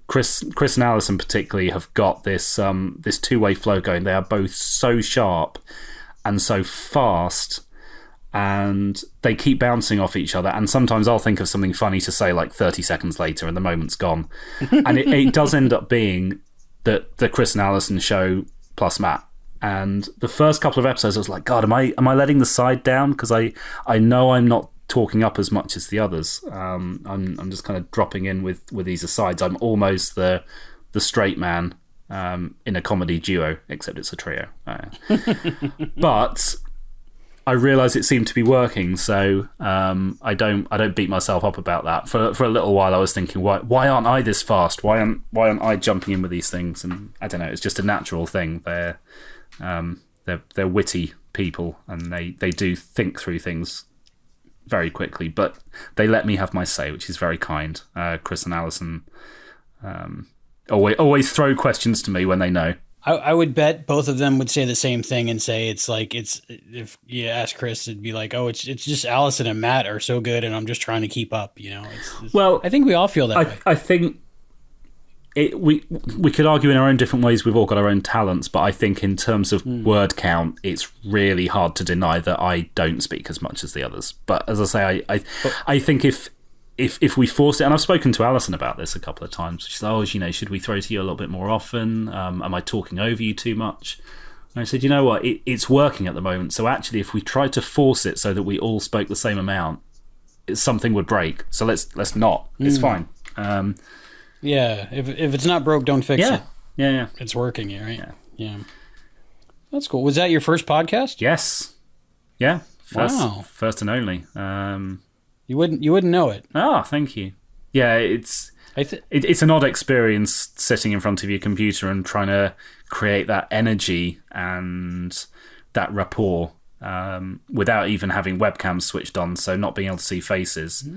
Chris and Alison particularly have got this this two-way flow going. They are both so sharp and so fast, and they keep bouncing off each other. And sometimes I'll think of something funny to say like 30 seconds later, and the moment's gone. And it does end up being the Chris and Alison show plus Matt. And the first couple of episodes, I was like, God, am I letting the side down? Because I know I'm not talking up as much as the others. I'm just kind of dropping in with these asides. I'm almost the straight man in a comedy duo, except it's a trio. But I realised it seemed to be working, so I don't beat myself up about that. For a little while, I was thinking, why aren't I this fast? Why aren't I jumping in with these things? And I don't know. It's just a natural thing. They're witty people, and they do think through things very quickly. But they let me have my say, which is very kind. Chris and Alison always throw questions to me when they know. I would bet both of them would say the same thing and say if you ask Chris, it'd be like, oh, it's just Allison and Matt are so good, and I'm just trying to keep up. Well, I think we all feel that way. I think we could argue in our own different ways. We've all got our own talents, but I think in terms of word count, it's really hard to deny that I don't speak as much as the others. But as I say, I think if we force it, and I've spoken to Alison about this a couple of times, she's like, should we throw to you a little bit more often? Am I talking over you too much? And I said, you know what, it's working at the moment. So actually, if we tried to force it so that we all spoke the same amount, something would break. So let's not. It's fine. Yeah, if it's not broke, don't fix it. Yeah. It's working, right? Yeah. That's cool. Was that your first podcast? Yes. Yeah. Wow. First and only. You wouldn't know it. Oh, thank you. Yeah, it's an odd experience sitting in front of your computer and trying to create that energy and that rapport without even having webcams switched on, so not being able to see faces.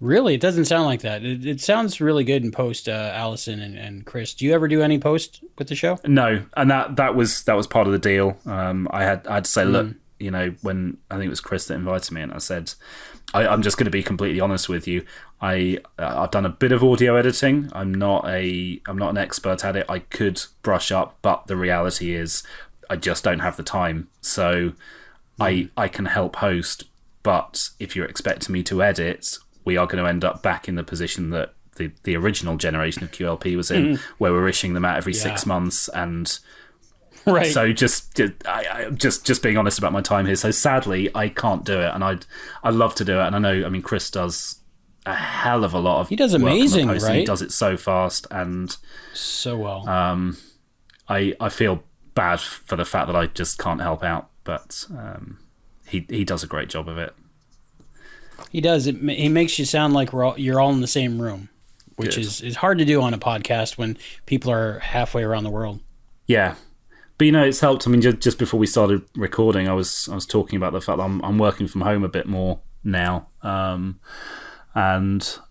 Really? It doesn't sound like that. It sounds really good in post, Allison and Chris. Do you ever do any post with the show? No, and that was part of the deal. I had to say, look, when I think it was Chris that invited me, and I said, I'm just going to be completely honest with you. I've done a bit of audio editing. I'm not an expert at it. I could brush up, but the reality is I just don't have the time. So I can help host, but if you're expecting me to edit, we are going to end up back in the position that the original generation of QLP was in, where we're issuing them out every 6 months. And right. So just being honest about my time here. So sadly, I can't do it, and I'd love to do it. And I mean, Chris does a hell of a lot of. He does amazing, work on the right? He does it so fast and so well. I feel bad for the fact that I just can't help out, but he does a great job of it. He does. He makes you sound like you're all in the same room, which is hard to do on a podcast when people are halfway around the world. Yeah. But it's helped. I mean, just before we started recording, I was talking about the fact that I'm working from home a bit more now, and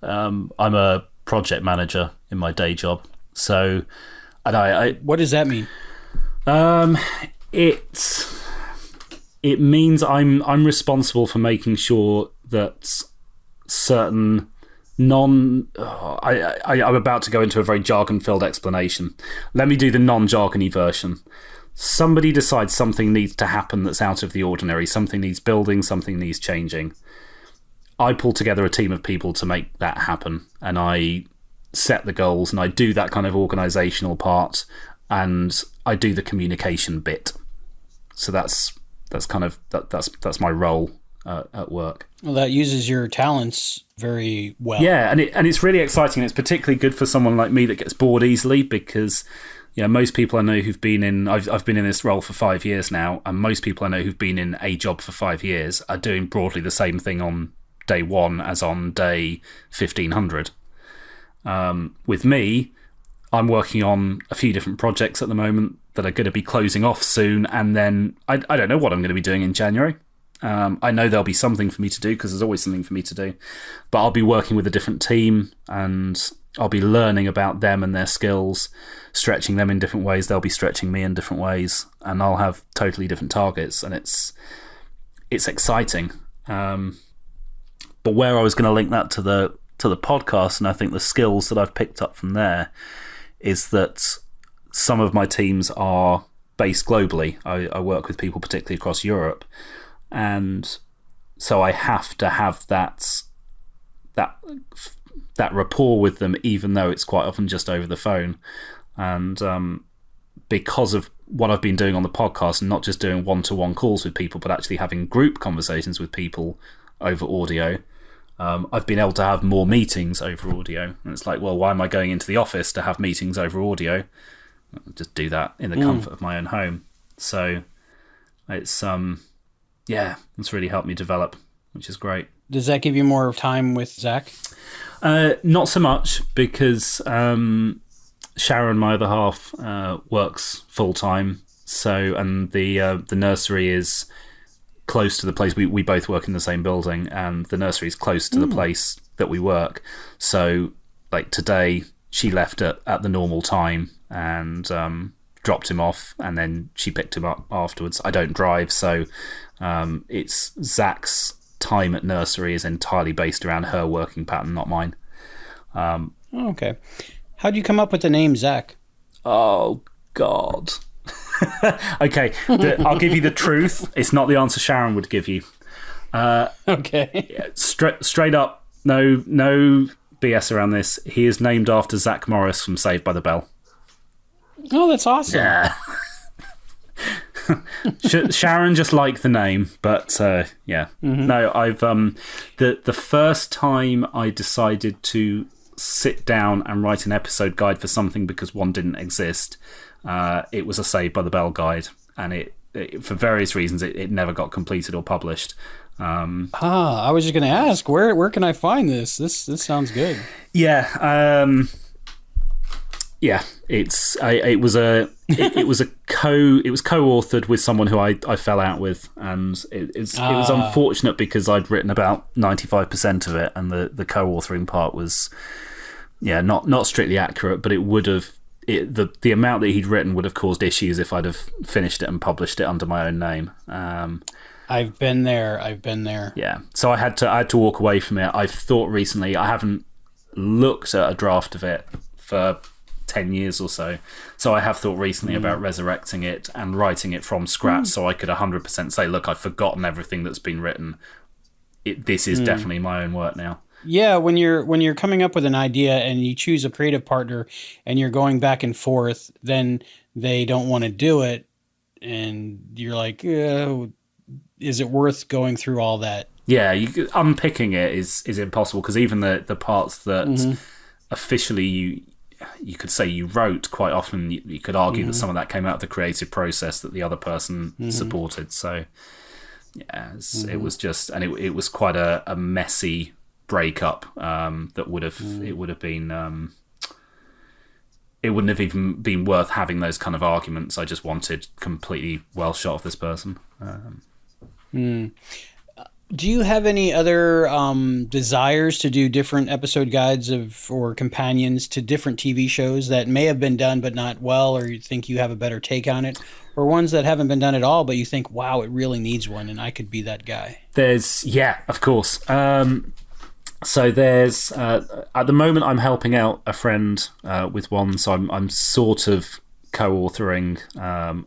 I'm a project manager in my day job. So, and I what does that mean? It means I'm responsible for making sure that certain I'm about to go into a very jargon-filled explanation. Let me do the non-jargony version. Somebody decides something needs to happen that's out of the ordinary. Something needs building, something needs changing. I pull together a team of people to make that happen, and I set the goals, and I do that kind of organisational part, and I do the communication bit. So that's my role at work. Well, that uses your talents very well. Yeah, and it's really exciting. It's particularly good for someone like me that gets bored easily, because most people I know who've been in I've been in this role for 5 years now, and most people I know who've been in a job for 5 years are doing broadly the same thing on day 1 as on day 1500. With me, I'm working on a few different projects at the moment that are going to be closing off soon, and then I don't know what I'm going to be doing in January. I know there'll be something for me to do, because there's always something for me to do, but I'll be working with a different team, and I'll be learning about them and their skills, stretching them in different ways. They'll be stretching me in different ways, and I'll have totally different targets, and it's exciting. But where I was going to link that to the podcast, and I think the skills that I've picked up from there, is that some of my teams are based globally. I work with people particularly across Europe, and so I have to have that rapport with them, even though it's quite often just over the phone. And because of what I've been doing on the podcast, and not just doing one-to-one calls with people, but actually having group conversations with people over audio, I've been able to have more meetings over audio. And it's like, well, why am I going into the office to have meetings over audio? I'll just do that in the comfort of my own home. So it's it's really helped me develop, which is great. Does that give you more time with Zach? Not so much, because Sharon, my other half, works full time. So, and the nursery is close to the place. We both work in the same building, and the nursery is close to the place that we work. So, like today, she left at the normal time and dropped him off, and then she picked him up afterwards. I don't drive, so it's Zach's time at nursery is entirely based around her working pattern, not mine. Okay. How'd you come up with the name Zach? Oh, God. Okay, I'll give you the truth. It's not the answer Sharon would give you. Okay. Yeah, straight up, no BS around this. He is named after Zach Morris from Saved by the Bell. Oh, that's awesome. Yeah. Sharon just liked the name, but yeah. No, I've the first time I decided to sit down and write an episode guide for something because one didn't exist, it was a Saved by the Bell guide, and it for various reasons it never got completed or published. I was just going to ask, where can I find this? This sounds good. Yeah. Yeah, it was co-authored with someone who I fell out with, and it was unfortunate because I'd written about 95% of it, and the co-authoring part was not strictly accurate, but it would have the amount that he'd written would have caused issues if I'd have finished it and published it under my own name. I've been there. Yeah, so I had to walk away from it. I've thought recently, I haven't looked at a draft of it for 10 years or so. So I have thought recently about resurrecting it and writing it from scratch so I could 100% say, look, I've forgotten everything that's been written. This is definitely my own work now. Yeah, when you're coming up with an idea and you choose a creative partner and you're going back and forth, then they don't want to do it, and you're like, is it worth going through all that? Yeah, unpicking it is impossible, because even the parts that officially you could say you wrote, quite often you could argue that some of that came out of the creative process that the other person supported. So yeah, it was just, and it was quite a messy breakup that would have been it wouldn't have even been worth having those kind of arguments. I just wanted completely well shot of this person. Do you have any other desires to do different episode guides or companions to different TV shows that may have been done but not well, or you think you have a better take on it, or ones that haven't been done at all but you think, wow, it really needs one and I could be that guy? Of course. So there's at the moment I'm helping out a friend with one, so I'm sort of co-authoring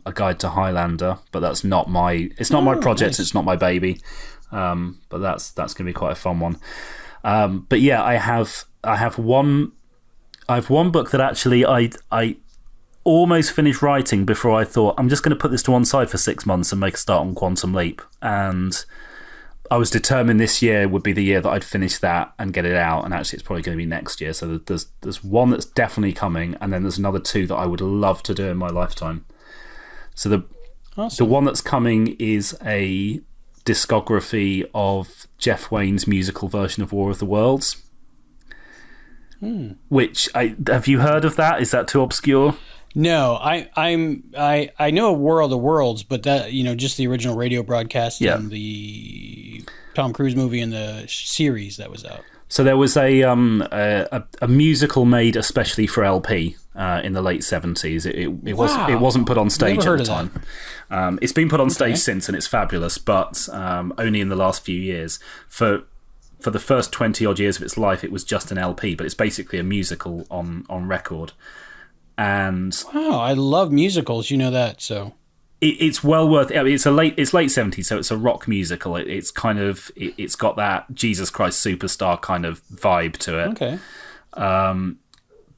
a guide to Highlander, but that's not my project. Nice. It's not my baby. But that's going to be quite a fun one. But yeah, I have one book that actually I almost finished writing before I thought, I'm just going to put this to one side for 6 months and make a start on Quantum Leap. And I was determined this year would be the year that I'd finish that and get it out. And actually, it's probably going to be next year. So there's one that's definitely coming, and then there's another 2 that I would love to do in my lifetime. So the one that's coming is a discography of Jeff Wayne's musical version of War of the Worlds. Which have you heard of that? Is that too obscure? No, I know War of the Worlds, but that, just the original radio broadcast and the Tom Cruise movie and the series that was out. So there was a musical made especially for LP in the late 70s. It wasn't put on stage at the time. It's been put on stage since, and it's fabulous, but only in the last few years. For the first 20 odd years of its life, it was just an LP, but it's basically a musical on record. And wow, I love musicals. You know that, so. It's well worth. I mean, it's late 70s, so it's a rock musical. It's kind of it's got that Jesus Christ Superstar kind of vibe to it. Okay.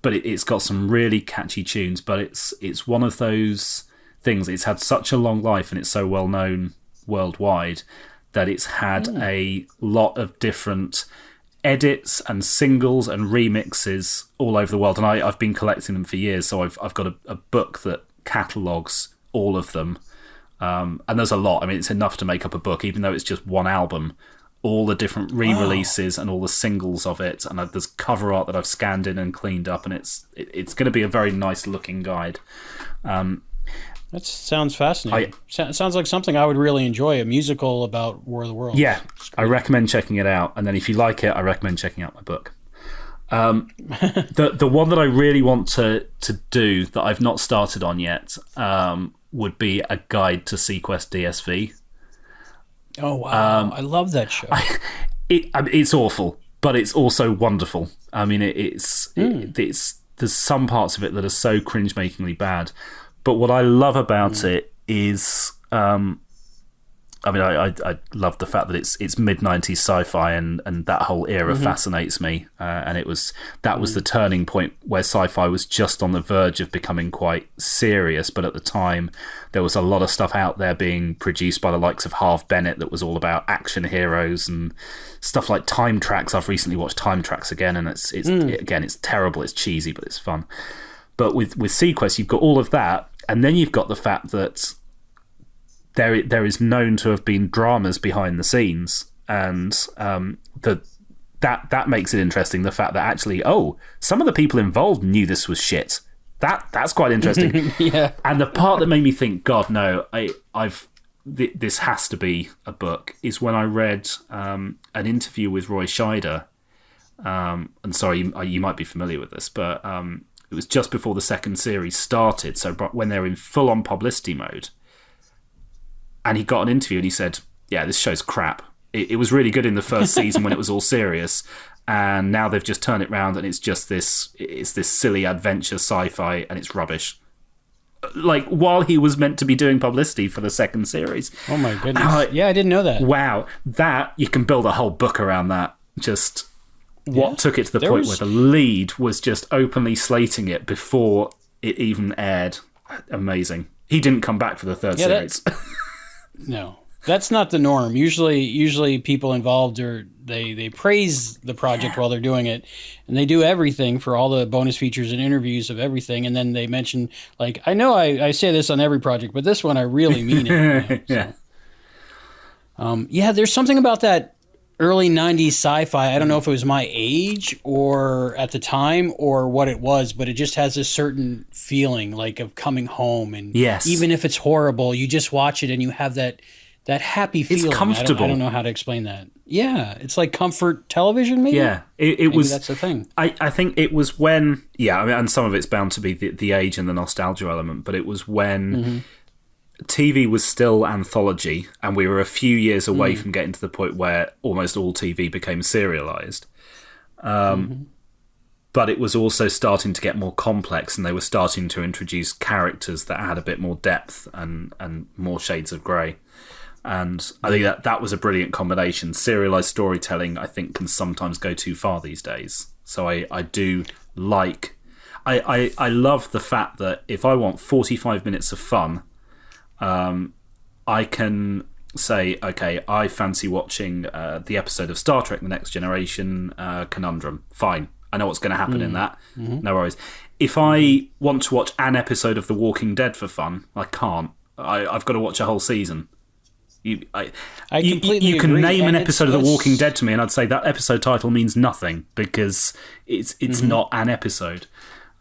But it's got some really catchy tunes. But it's one of those things. It's had such a long life, and it's so well known worldwide that it's had a lot of different edits and singles and remixes all over the world. And I've been collecting them for years, so I've got a book that catalogues all of them, and there's a lot. I mean, it's enough to make up a book, even though it's just one album. All the different re-releases and all the singles of it, and there's cover art that I've scanned in and cleaned up, and it's going to be a very nice looking guide. That sounds fascinating. Sounds like something I would really enjoy, a musical about War of the Worlds. Yeah, I recommend checking it out, and then if you like it, I recommend checking out my book. The one that I really want to do that I've not started on yet would be a guide to Sequest DSV. Oh wow! I love that show. It's awful, but it's also wonderful. I mean, it's there's some parts of it that are so cringe-makingly bad, but what I love about it is. I mean, I love the fact that it's mid-90s sci-fi, and that whole era fascinates me. And that was the turning point where sci-fi was just on the verge of becoming quite serious. But at the time, there was a lot of stuff out there being produced by the likes of Harve Bennett that was all about action heroes and stuff like Time Tracks. I've recently watched Time Tracks again, and it's terrible, it's cheesy, but it's fun. But with Sequest, you've got all of that, and then you've got the fact that there is known to have been dramas behind the scenes, and that makes it interesting. The fact that actually, some of the people involved knew this was shit. That's quite interesting. Yeah. And the part that made me think, God, no, this has to be a book, is when I read an interview with Roy Scheider. And sorry, you might be familiar with this, but it was just before the second series started. So when they're in full-on publicity mode. And he got an interview and he said, yeah, this show's crap. It was really good in the first season when it was all serious. And now they've just turned it round and it's just this silly adventure sci-fi and it's rubbish. Like, while he was meant to be doing publicity for the second series. Oh my goodness. Yeah, I didn't know that. Wow. That, you can build a whole book around that. Just what took it to the point where the lead was just openly slating it before it even aired. Amazing. He didn't come back for the third series. No, that's not the norm. Usually people involved they praise the project while they're doing it, and they do everything for all the bonus features and interviews of everything, and then they mention, like, I know I say this on every project, but this one I really mean it. Yeah. There's something about that early 90s sci-fi. I don't know if it was my age or at the time or what it was, but it just has a certain feeling like of coming home. And even if it's horrible, you just watch it and you have that happy feeling. It's comfortable. I don't know how to explain that. Yeah, it's like comfort television, maybe? Yeah, maybe was. That's the thing. I think it was when, I mean, and some of it's bound to be the age and the nostalgia element, but it was when TV was still anthology, and we were a few years away from getting to the point where almost all TV became serialized. But it was also starting to get more complex, and they were starting to introduce characters that had a bit more depth and more shades of grey. And I think that was a brilliant combination. Serialized storytelling, I think, can sometimes go too far these days. So I do like... I love the fact that if I want 45 minutes of fun... I can say, okay, I fancy watching the episode of Star Trek The Next Generation Conundrum. Fine. I know what's going to happen in that. No worries. If I want to watch an episode of The Walking Dead for fun, I can't. I've got to watch a whole season. You can name an episode of The Walking Dead to me and I'd say that episode title means nothing because it's not an episode.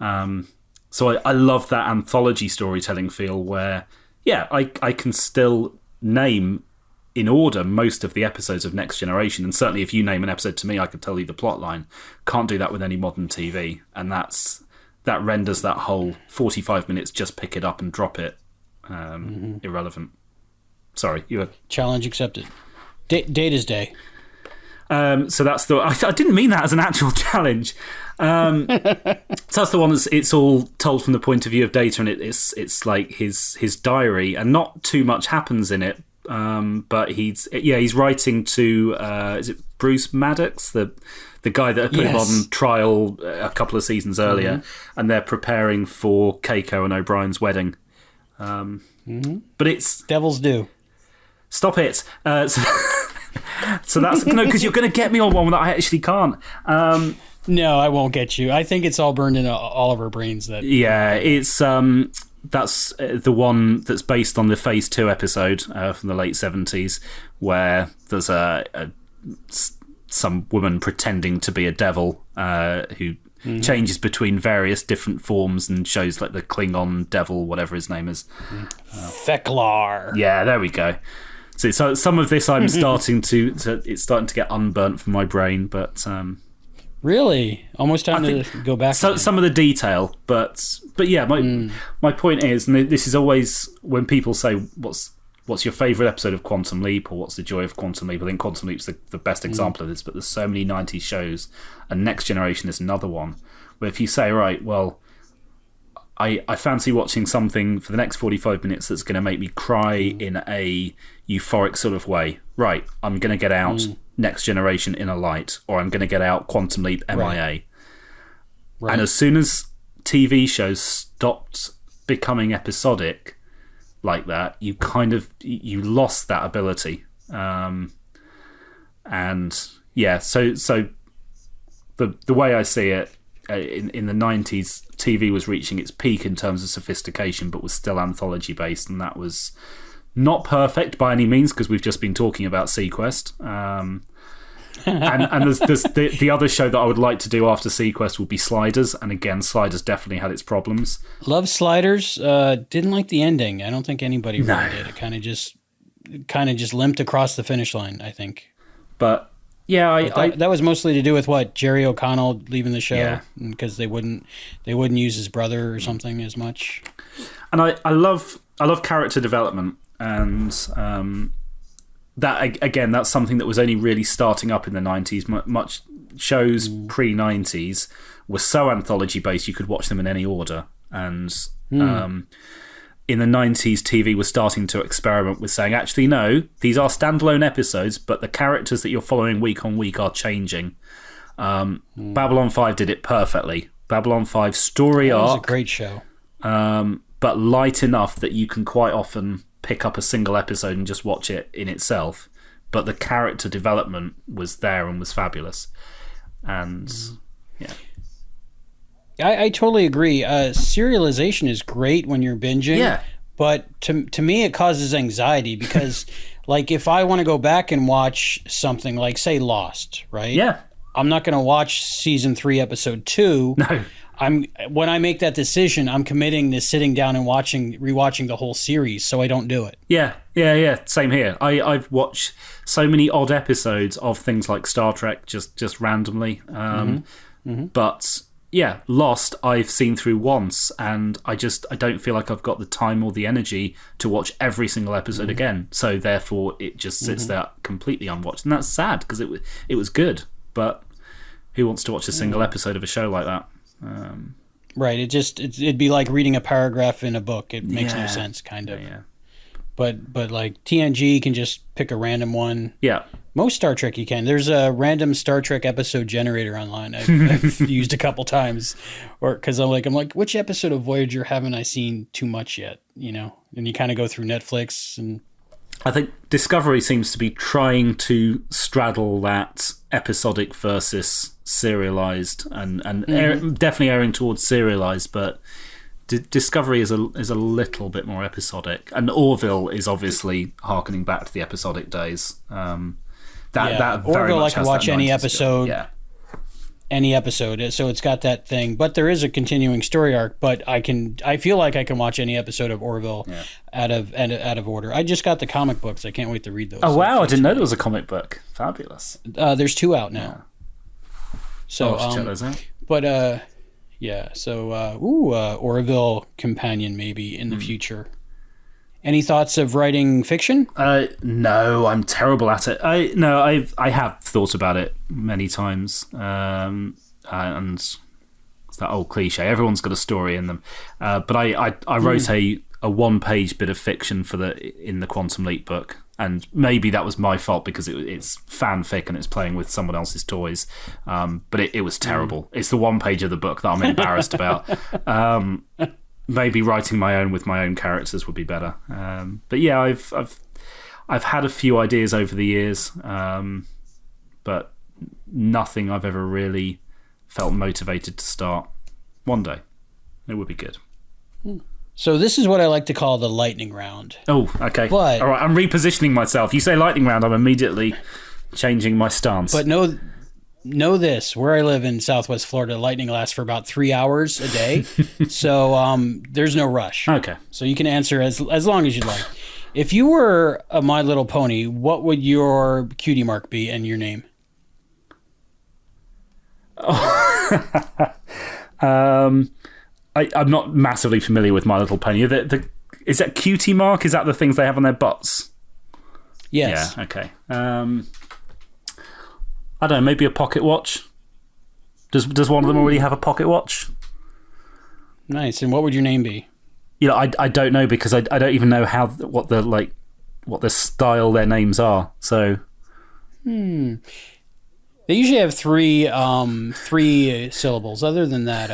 So I love that anthology storytelling feel where... Yeah, I can still name in order most of the episodes of Next Generation, and certainly if you name an episode to me, I could tell you the plot line. Can't do that with any modern TV, and that renders that whole 45 minutes just pick it up and drop it irrelevant. Sorry, you were... Challenge accepted. Data's Day. So that's the... I didn't mean that as an actual challenge. So that's the one it's all told from the point of view of Data, and it's like his diary, and not too much happens in it. But he's writing to is it Bruce Maddox, the guy that had put him on trial a couple of seasons earlier, and they're preparing for Keiko and O'Brien's wedding. But it's Devil's Due. Stop it. So that's no, because you're going to get me on one that I actually can't. No, I won't get you. I think it's all burned into all of our brains. That it's that's the one that's based on the Phase 2 episode from the late 70s, where there's some woman pretending to be a devil who changes between various different forms and shows like the Klingon devil, whatever his name is. Feklar. Yeah, there we go. So some of this I'm starting to it's starting to get unburnt from my brain, but really, almost time to go back. So some of the detail, but yeah, my point is, and this is always when people say what's your favourite episode of Quantum Leap, or what's the joy of Quantum Leap? I think Quantum Leap's the best example of this, but there's so many 90s shows, and Next Generation is another one, where if you say, right, well, I fancy watching something for the next 45 minutes that's going to make me cry in a euphoric sort of way. Right, I'm going to get out Next Generation in a light, or I'm going to get out Quantum Leap MIA. Right. And as soon as TV shows stopped becoming episodic like that, you kind of you lost that ability. And yeah, so the way I see it, in the 90s, TV was reaching its peak in terms of sophistication, but was still anthology based, and that was not perfect by any means, because we've just been talking about Sequest. And there's the other show that I would like to do after Sequest would be Sliders, and again, Sliders definitely had its problems. Love Sliders. Didn't like the ending. I don't think anybody really did. It kind of just limped across the finish line, I think. But yeah, that was mostly to do with what, Jerry O'Connell leaving the show, because they wouldn't use his brother or something as much. And I love character development, and that again, that's something that was only really starting up in the 90s. Much shows pre-90s were so anthology based you could watch them in any order, and in the 90s, TV was starting to experiment with saying, actually, no, these are standalone episodes, but the characters that you're following week on week are changing. Babylon 5 did it perfectly. Babylon 5 story arc. It was a great show. But light enough that you can quite often pick up a single episode and just watch it in itself. But the character development was there and was fabulous. And, yeah. I totally agree. Serialization is great when you're binging, but to me it causes anxiety because, like, if I want to go back and watch something like, say, Lost, right? Yeah. I'm not going to watch season 3, episode 2. No. When I make that decision, I'm committing to sitting down and rewatching the whole series, so I don't do it. Yeah. Same here. I've watched so many odd episodes of things like Star Trek just randomly, but. Yeah, Lost I've seen through once, and I don't feel like I've got the time or the energy to watch every single episode again. So therefore, it just sits there completely unwatched, and that's sad because it was good. But who wants to watch a single episode of a show like that? Right. It'd be like reading a paragraph in a book. It makes no sense, kind of. Yeah. But like TNG can just pick a random one. Yeah. Most Star Trek you can. There's a random Star Trek episode generator online. I've used a couple times, or because I'm like, which episode of Voyager haven't I seen too much yet? You know, and you kind of go through Netflix, and I think Discovery seems to be trying to straddle that episodic versus serialized, and definitely erring towards serialized, but. Discovery is a little bit more episodic, and Orville is obviously harkening back to the episodic days. That very Orville, much I can watch any episode. Yeah. any episode. So it's got that thing, but there is a continuing story arc. But I feel like I can watch any episode of Orville out of order. I just got the comic books. I can't wait to read those. Oh wow! I didn't know there was a comic book. Fabulous. There's 2 out now. So I'll check those out. But yeah. So Orville companion maybe in the future. Any thoughts of writing fiction? No, I'm terrible at it. I have thought about it many times, and it's that old cliche. Everyone's got a story in them, but I wrote a 1-page bit of fiction in the Quantum Leap book, and maybe that was my fault because it's fanfic and it's playing with someone else's toys, but it was terrible. It's the 1 page of the book that I'm embarrassed about. Maybe writing my own with my own characters would be better. But yeah, I've had a few ideas over the years, but nothing I've ever really felt motivated to start. One day, it would be good. So this is what I like to call the lightning round. Oh, okay. But, all right, I'm repositioning myself. You say lightning round, I'm immediately changing my stance. But know this, where I live in Southwest Florida, lightning lasts for about 3 hours a day. So there's no rush. Okay. So you can answer as long as you'd like. If you were a My Little Pony, what would your cutie mark be and your name? I'm not massively familiar with My Little Pony. Is that cutie mark? Is that the things they have on their butts? Yes. Yeah, okay. I don't know, maybe a pocket watch? Does one of them already have a pocket watch? Nice. And what would your name be? I don't know because I don't even know what the style their names are. So They usually have three syllables. Other than that,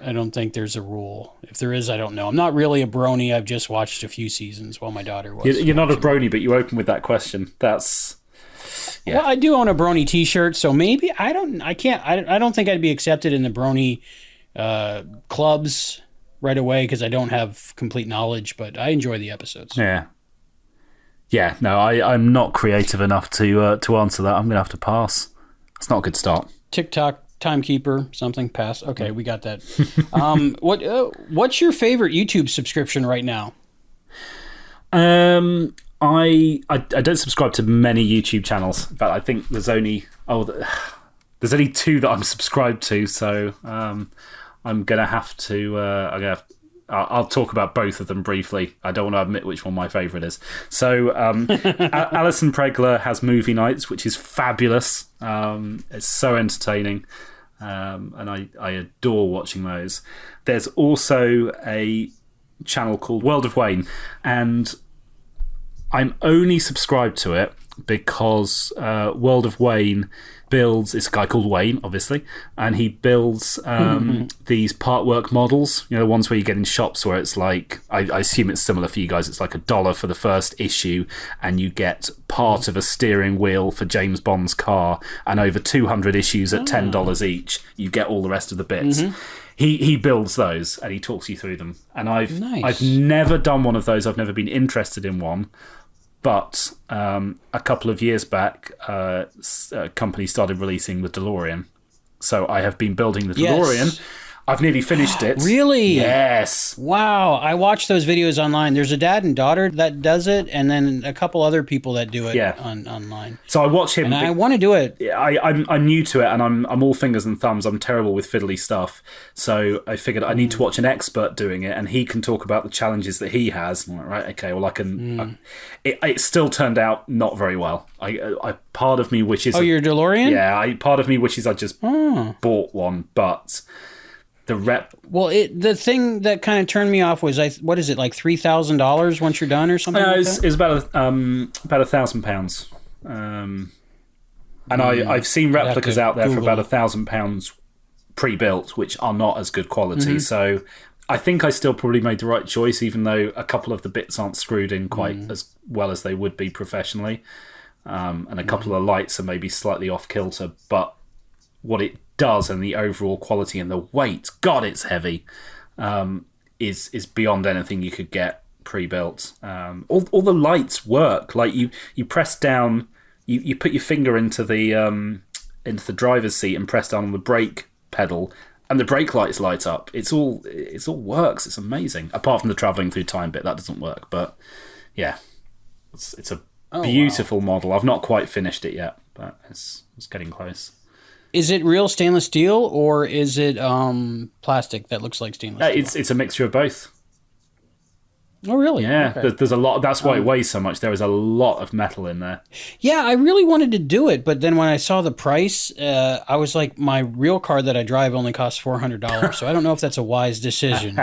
I don't think there's a rule. If there is, I don't know. I'm not really a brony. I've just watched a few seasons while my daughter was. You're not a brony, but you open with that question. That's... Yeah. Well, I do own a brony T-shirt, so maybe I don't think I'd be accepted in the brony clubs right away because I don't have complete knowledge. But I enjoy the episodes. Yeah. No, I'm not creative enough to answer that. I'm gonna have to pass. It's not a good start. TikTok timekeeper something pass. Okay, we got that. What's your favorite YouTube subscription right now? I don't subscribe to many YouTube channels. In fact, I think there's only 2 that I'm subscribed to. So I'm gonna have to. I'll talk about both of them briefly. I don't want to admit which one my favourite is. So Alison Pregler has Movie Nights, which is fabulous. It's so entertaining, and I adore watching those. There's also a channel called World of Wayne, and I'm only subscribed to it because World of Wayne builds... It's a guy called Wayne, obviously, and he builds these part work models, the ones where you get in shops where it's like... I assume it's similar for you guys. It's like $1 for the first issue, and you get part of a steering wheel for James Bond's car, and over 200 issues at $10 each, you get all the rest of the bits. He builds those, and he talks you through them. And I've never done one of those. I've never been interested in one. But a couple of years back, a company started releasing the DeLorean. So I have been building the DeLorean. Yes. I've nearly finished it. Really? Yes. Wow. I watch those videos online. There's a dad and daughter that does it, and then a couple other people that do it online. So I watch him. And I want to do it. I'm new to it, and I'm all fingers and thumbs. I'm terrible with fiddly stuff. So I figured I need to watch an expert doing it, and he can talk about the challenges that he has. I'm like, right, okay, well, I can... It still turned out not very well. I part of me wishes... Oh, your DeLorean? Yeah, part of me wishes I just bought one, but... Well, the thing that kind of turned me off was what is it, like $3,000 once you're done or something? It's about £1,000, and I've seen replicas out there for about £1,000 pre-built, which are not as good quality. So I think I still probably made the right choice, even though a couple of the bits aren't screwed in quite as well as they would be professionally, and a couple of lights are maybe slightly off kilter. But what it does and the overall quality and the weight, God, it's heavy, is beyond anything you could get pre-built. All the lights work. Like you press down, you put your finger into the into the driver's seat and press down on the brake pedal, and the brake lights light up. It's all works. It's amazing. Apart from the travelling through time bit, that doesn't work. But yeah, it's a beautiful model. I've not quite finished it yet, but it's getting close. Is it real stainless steel, or is it plastic that looks like stainless steel? It's a mixture of both. Oh, really? Yeah, Okay. there's a lot. That's why it weighs so much. There is a lot of metal in there. Yeah, I really wanted to do it, but then when I saw the price, I was like, my real car that I drive only costs $400, so I don't know if that's a wise decision.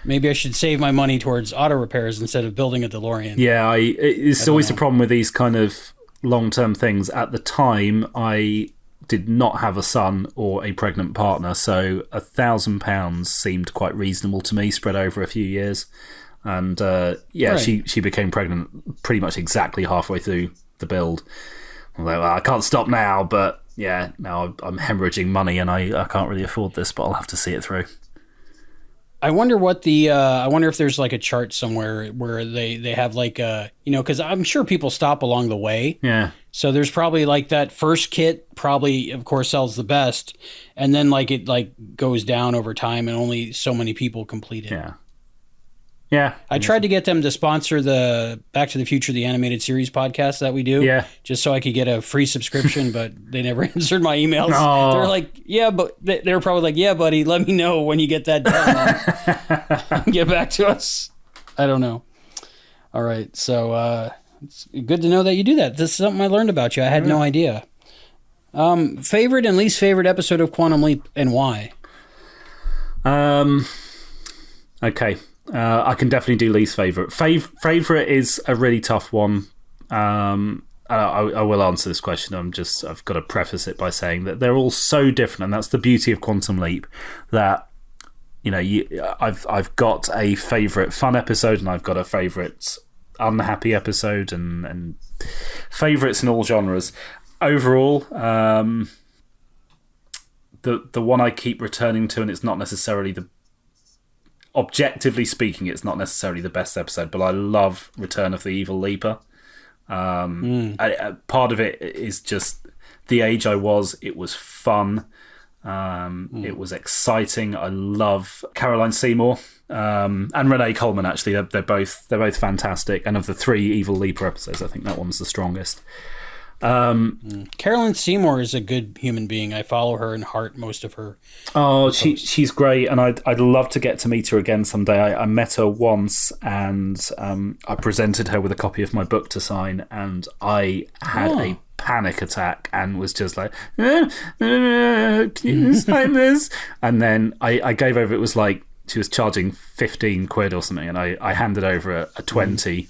Maybe I should save my money towards auto repairs instead of building a DeLorean. Yeah, it's always the problem with these kind of long-term things. At the time, I did not have a son or a pregnant partner, so £1,000 seemed quite reasonable to me, spread over a few years. And right. She became pregnant pretty much exactly halfway through the build. I'm like, well, I can't stop now, but yeah, now I'm hemorrhaging money and I can't really afford this, but I'll have to see it through. I wonder I wonder if there's like a chart somewhere where they have like because I'm sure people stop along the way. Yeah. So there's probably like that first kit probably, of course, sells the best, and then like it like goes down over time and only so many people complete it. Yeah. Yeah. I tried to get them to sponsor the Back to the Future, the animated series podcast that we do, just so I could get a free subscription, but they never answered my emails. No. They're like, yeah, but they're probably like, yeah, buddy, let me know when you get that done. Get back to us. I don't know. All right. So it's good to know that you do that. This is something I learned about you. I had no idea. Favorite and least favorite episode of Quantum Leap, and why? Okay. I can definitely do least favourite. Favourite is a really tough one. I will answer this question. I've got to preface it by saying that they're all so different, and that's the beauty of Quantum Leap. That I've got a favourite fun episode, and I've got a favourite unhappy episode, and favourites in all genres. Overall, the one I keep returning to, and it's not necessarily objectively speaking, it's not necessarily the best episode, but I love Return of the Evil Leaper. Part of it is just the age I was. It was fun. It was exciting. I love Caroline Seymour and Renee Coleman. Actually, they're both fantastic. And of the 3 Evil Leaper episodes, I think that one's the strongest. Caroline Seymour is a good human being. I follow her and heart most of her. Oh, she's great, and I'd love to get to meet her again someday. I met her once, and I presented her with a copy of my book to sign, and I had a panic attack and was just like, can you sign this? And then I gave over. It was like she was charging 15 quid or something, and I handed over a 20.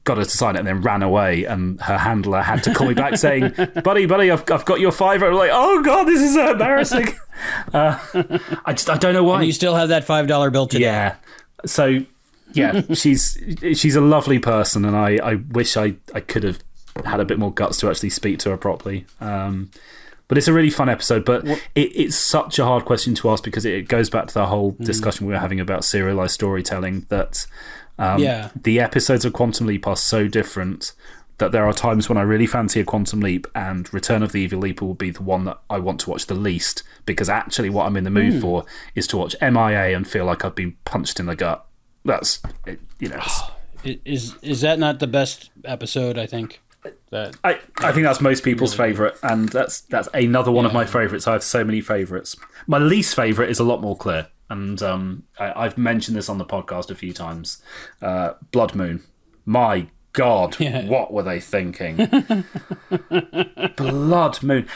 Got her to sign it and then ran away, and her handler had to call me back saying, buddy, I've got your $5. I'm like, oh god, this is so embarrassing. I don't know why. And you still have that $5 bill today. Yeah. So yeah, she's a lovely person, and I wish I could have had a bit more guts to actually speak to her properly. But it's a really fun episode, but it's such a hard question to ask, because it goes back to the whole discussion we were having about serialized storytelling, that the episodes of Quantum Leap are so different that there are times when I really fancy a Quantum Leap, and Return of the Evil Leaper will be the one that I want to watch the least, because actually what I'm in the mood for is to watch MIA and feel like I've been punched in the gut. That's it, Is that not the best episode? I think I think that's most people's favourite, and that's another one of my favourites. I have so many favourites. My least favourite is a lot more clear, and I've mentioned this on the podcast a few times. Blood Moon. My God, what were they thinking? Blood Moon.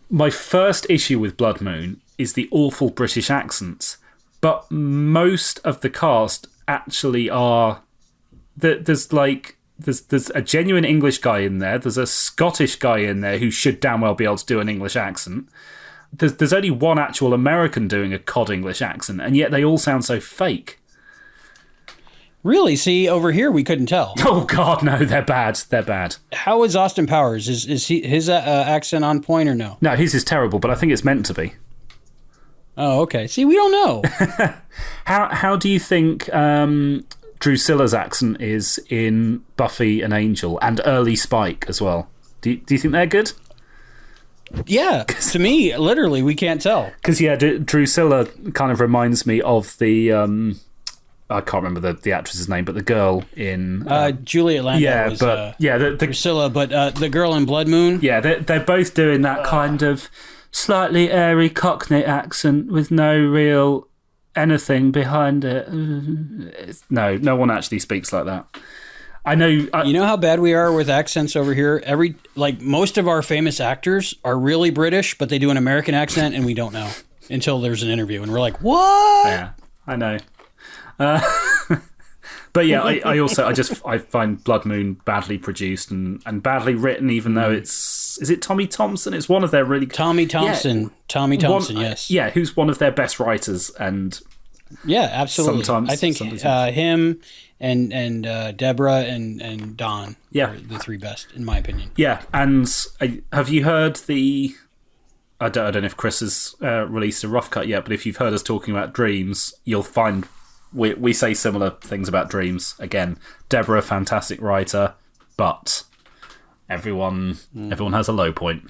My first issue with Blood Moon is the awful British accents, but most of the cast actually are. There's a genuine English guy in there. There's a Scottish guy in there who should damn well be able to do an English accent. There's only one actual American doing a cod English accent, and yet they all sound so fake. Really? See, over here we couldn't tell. Oh God, no, they're bad. They're bad. How is Austin Powers? Is his accent on point or no? No, his is terrible, but I think it's meant to be. Oh, okay. See, we don't know. How do you think Drusilla's accent is in Buffy and Angel, and early Spike as well? Do you think they're good? Yeah, to me, literally, we can't tell. Because, yeah, Drusilla kind of reminds me of the... I can't remember the actress's name, but the girl in... Juliet Landau yeah, was but, yeah, the Priscilla, but the girl in Blood Moon... Yeah, they're both doing that kind of slightly airy Cockney accent with no real anything behind it. No one actually speaks like that. I know. You know how bad we are with accents over here? Most of our famous actors are really British, but they do an American accent, and we don't know until there's an interview, and we're like, "What?" Yeah, I know. But yeah, I find Blood Moon badly produced and badly written, even though is it Tommy Thompson? It's one of their really Tommy Thompson. Yeah, Tommy Thompson, yes. Yeah, who's one of their best writers, and yeah, absolutely. Sometimes I think him and Deborah and Don are the three best, in my opinion. Yeah, and have you heard the... I don't know if Chris has released a rough cut yet, but if you've heard us talking about Dreams, you'll find we say similar things about Dreams. Again, Deborah, fantastic writer, but everyone has a low point.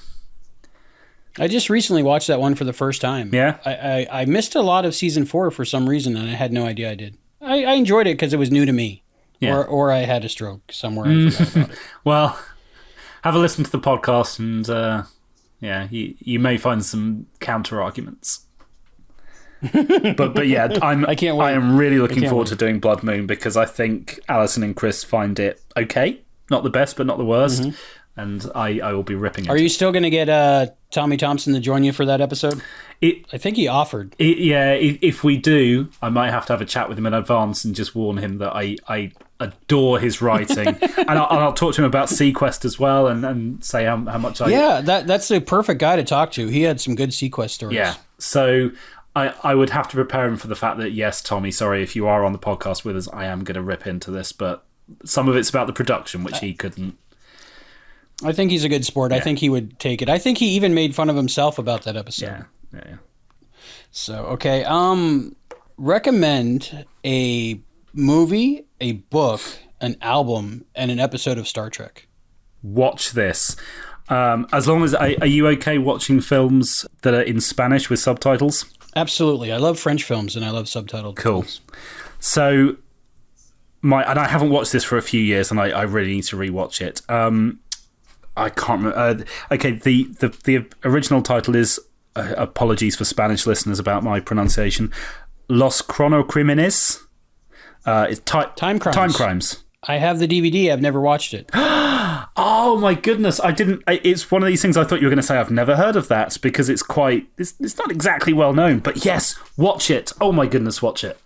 I just recently watched that one for the first time. Yeah? I missed a lot of season 4 for some reason, and I had no idea I did. I enjoyed it because it was new to me. Yeah. Or I had a stroke somewhere and forgot about it. Well, have a listen to the podcast and you may find some counter arguments. but yeah, I can't wait. I am really looking forward to doing Blood Moon because I think Alison and Chris find it okay. Not the best, but not the worst. Mm-hmm. And I will be ripping it. Are you still going to get Tommy Thompson to join you for that episode? I think he offered. If we do, I might have to have a chat with him in advance and just warn him that I adore his writing. and I'll talk to him about Sequest as well and say how much I... Yeah, that's the perfect guy to talk to. He had some good Sequest stories. Yeah, so I would have to prepare him for the fact that, yes, Tommy, sorry, if you are on the podcast with us, I am going to rip into this, but some of it's about the production, which he couldn't. I think he's a good sport. Yeah. I think he would take it. I think he even made fun of himself about that episode. Yeah. So, okay. Recommend a movie, a book, an album, and an episode of Star Trek. Watch this. As long as... Are you okay watching films that are in Spanish with subtitles? Absolutely. I love French films and I love subtitled films. So, and I haven't watched this for a few years and I really need to rewatch it. I can't remember. Okay, the original title is, apologies for Spanish listeners about my pronunciation, Los Cronocrímenes. It's Time Crimes. Time Crimes. I have the DVD. I've never watched it. Oh my goodness! I didn't. It's one of these things I thought you were going to say. I've never heard of that because it's quite. It's not exactly well known. But yes, watch it. Oh my goodness, watch it.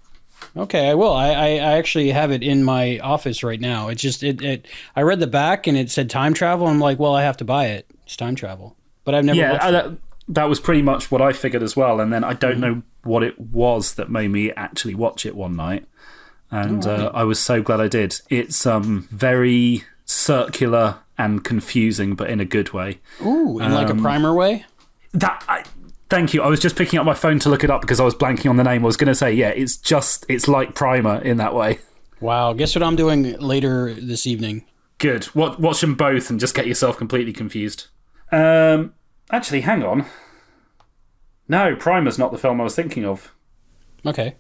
Okay, I will. I actually have it in my office right now. It's just I read the back and it said time travel. I'm like, well, I have to buy it. It's time travel, but I've never watched it. That was pretty much what I figured as well. And then I don't know what it was that made me actually watch it one night. And I was so glad I did. It's very circular and confusing, but in a good way. Ooh, in like a primer way? Thank you. I was just picking up my phone to look it up because I was blanking on the name. I was going to say, yeah, it's like Primer in that way. Wow. Guess what I'm doing later this evening? Good. Watch them both and just get yourself completely confused. Actually, hang on. No, Primer's not the film I was thinking of. Okay.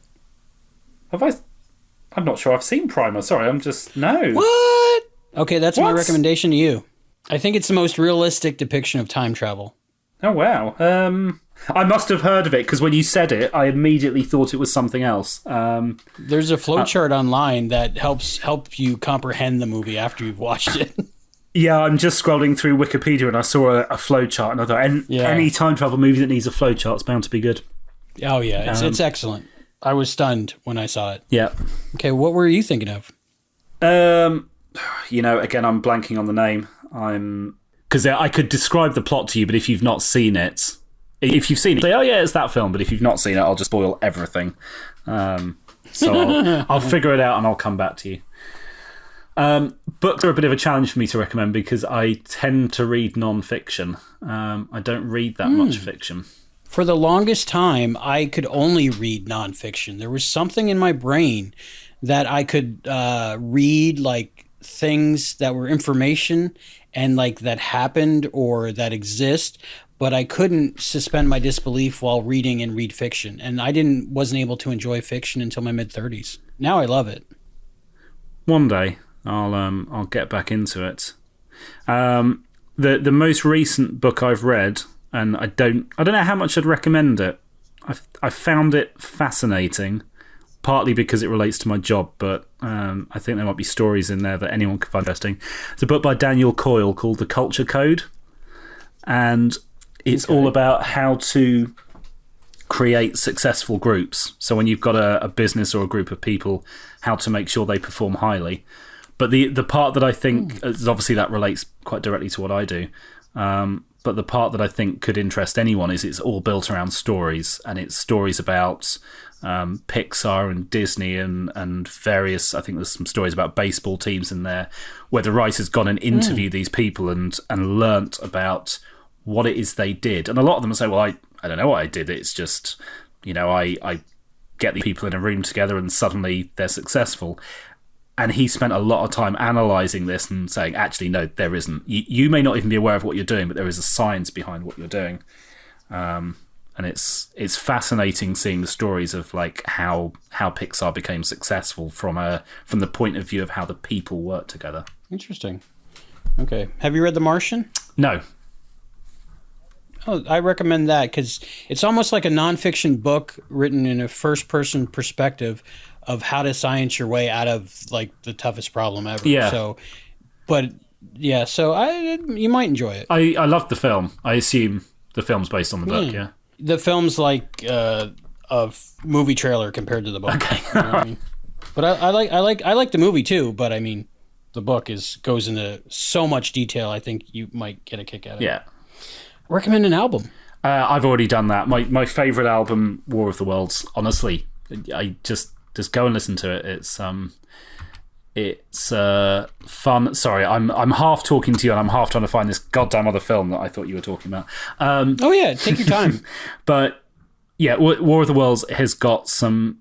I'm not sure I've seen Primer. Sorry, No. What? Okay, that's my recommendation to you. I think it's the most realistic depiction of time travel. Oh, wow. I must have heard of it because when you said it, I immediately thought it was something else. There's a flowchart online that help you comprehend the movie after you've watched it. Yeah, I'm just scrolling through Wikipedia and I saw a flowchart and I thought, any time travel movie that needs a flowchart is bound to be good. Oh, yeah. It's excellent. I was stunned when I saw it. Yeah. Okay, what were you thinking of? Again, I'm blanking on the name. Because I could describe the plot to you, but if you've not seen it... If you've seen it, say, oh yeah, it's that film. But if you've not seen it, I'll just spoil everything. So I'll figure it out and I'll come back to you. Books are a bit of a challenge for me to recommend because I tend to read non-fiction. I don't read that much fiction. For the longest time, I could only read non-fiction. There was something in my brain that I could read, like things that were information and like that happened or that exist. but I couldn't suspend my disbelief while reading and read fiction. And I wasn't able to enjoy fiction until my mid-30s. Now I love it. One day I'll get back into it. The most recent book I've read, and I don't know how much I'd recommend it. I found it fascinating, partly because it relates to my job, but I think there might be stories in there that anyone could find interesting. It's a book by Daniel Coyle called The Culture Code, and it's all about how to create successful groups. So when you've got a business or a group of people, how to make sure they perform highly. But the part that I think, obviously that relates quite directly to what I do, but the part that I think could interest anyone is it's all built around stories, and it's stories about Pixar and Disney and various, I think there's some stories about baseball teams in there, where the writer's gone and interviewed these people and learnt about what it is they did. And a lot of them say, well, I don't know what I did. It's just, I get the people in a room together and suddenly they're successful. And he spent a lot of time analysing this and saying, actually, no, there isn't. You may not even be aware of what you're doing, but there is a science behind what you're doing. And it's fascinating seeing the stories of like how Pixar became successful from the point of view of how the people work together. Interesting. Okay. Have you read The Martian? No. Oh, I recommend that because it's almost like a nonfiction book written in a first-person perspective of how to science your way out of like the toughest problem ever. Yeah. So you might enjoy it. I loved the film. I assume the film's based on the book. Yeah. The film's like a movie trailer compared to the book. Okay. You know what I mean? But I like the movie too. But I mean, the book goes into so much detail. I think you might get a kick out of it. Yeah. Recommend an album. I've already done that. My favourite album, War of the Worlds. Honestly, I just go and listen to it. It's fun. Sorry, I'm half talking to you and I'm half trying to find this goddamn other film that I thought you were talking about. Oh yeah, take your time. But yeah, War of the Worlds has got some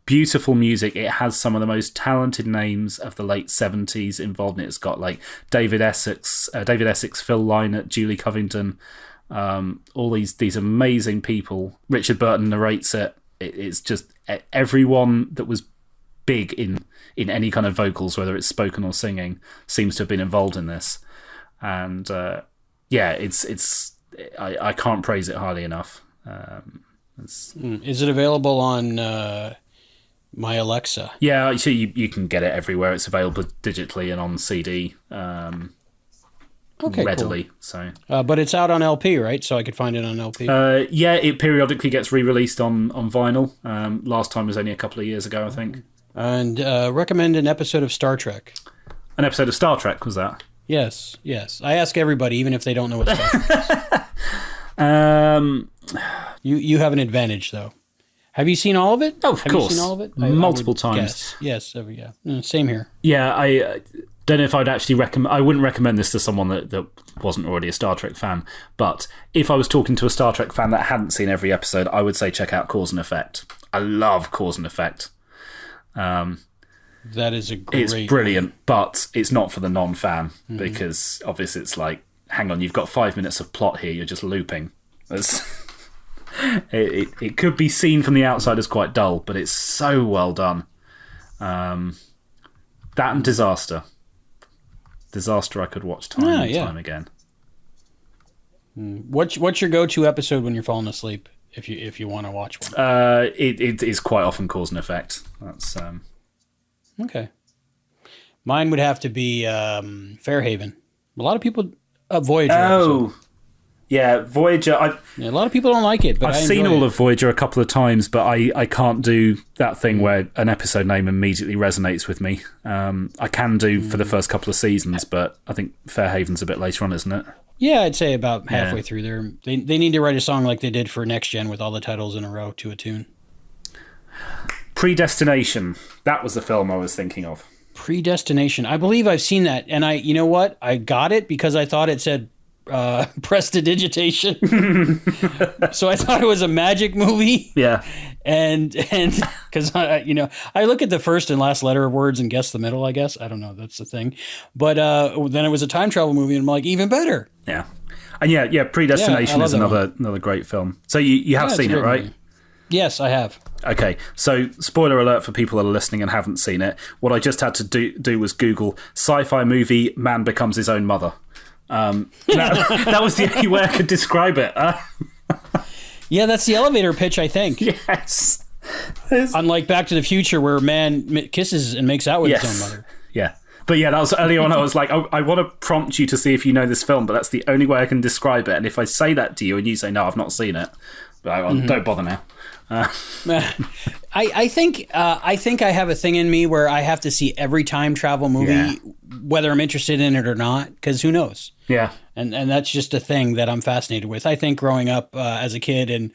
beautiful music. It has some of the most talented names of the late 70s involved in it. It's got like David Essex, Phil Lynott, Julie Covington, all these amazing people. Richard Burton narrates it. It's just everyone that was big in any kind of vocals, whether it's spoken or singing, seems to have been involved in this. And I can't praise it highly enough. Is it available on my Alexa? Yeah, so you can get it everywhere. It's available digitally and on CD readily. Cool. So, but it's out on LP, right? So I could find it on LP. Yeah, it periodically gets re-released on vinyl. Last time was only a couple of years ago, I think. And recommend an episode of Star Trek. An episode of Star Trek, was that? Yes. I ask everybody, even if they don't know what Star Trek is. You have an advantage, though. Have you seen all of it? Oh, of course. Have you seen all of it? Multiple times. Yes. Same here. Yeah, I don't know if I'd actually recommend. I wouldn't recommend this to someone that wasn't already a Star Trek fan. But if I was talking to a Star Trek fan that hadn't seen every episode, I would say check out Cause and Effect. I love Cause and Effect. That is a great. It's brilliant, but it's not for the non-fan because obviously it's like, hang on, you've got 5 minutes of plot here. You're just looping. It could be seen from the outside as quite dull, but it's so well done. That and Disaster I could watch time and time again. What's your go-to episode when you're falling asleep if you want to watch one? It is quite often Cause and Effect. That's okay. Mine would have to be Fairhaven. A lot of people Voyager. Episode. Yeah, Voyager. A lot of people don't like it, but I've seen all of Voyager a couple of times, but I can't do that thing where an episode name immediately resonates with me. I can do for the first couple of seasons, but I think Fairhaven's a bit later on, isn't it? Yeah, I'd say about halfway through there. They need to write a song like they did for Next Gen with all the titles in a row to a tune. Predestination. That was the film I was thinking of. Predestination. I believe I've seen that, and you know what? I got it because I thought it said prestidigitation. So I thought it was a magic movie. Yeah. And because I look at the first and last letter of words and guess the middle, I guess. I don't know. That's the thing. But then it was a time travel movie and I'm like, even better. Yeah. And yeah, Predestination love is that one. another great film. So you have Yeah, it's seen a it, great right? movie. Yes, I have. Okay, so spoiler alert for people that are listening and haven't seen it. What I just had to do was Google sci-fi movie "Man becomes his own mother." That was the only way I could describe it. Yeah, that's the elevator pitch, I think. Yes. Unlike Back to the Future, where a man kisses and makes out with his own mother. Yeah. But yeah, that was early on. I was like, I want to prompt you to see if you know this film, but that's the only way I can describe it. And if I say that to you and you say, no, I've not seen it, don't bother now. I think I have a thing in me where I have to see every time travel movie, whether I'm interested in it or not, because who knows? Yeah. And that's just a thing that I'm fascinated with. I think growing up as a kid and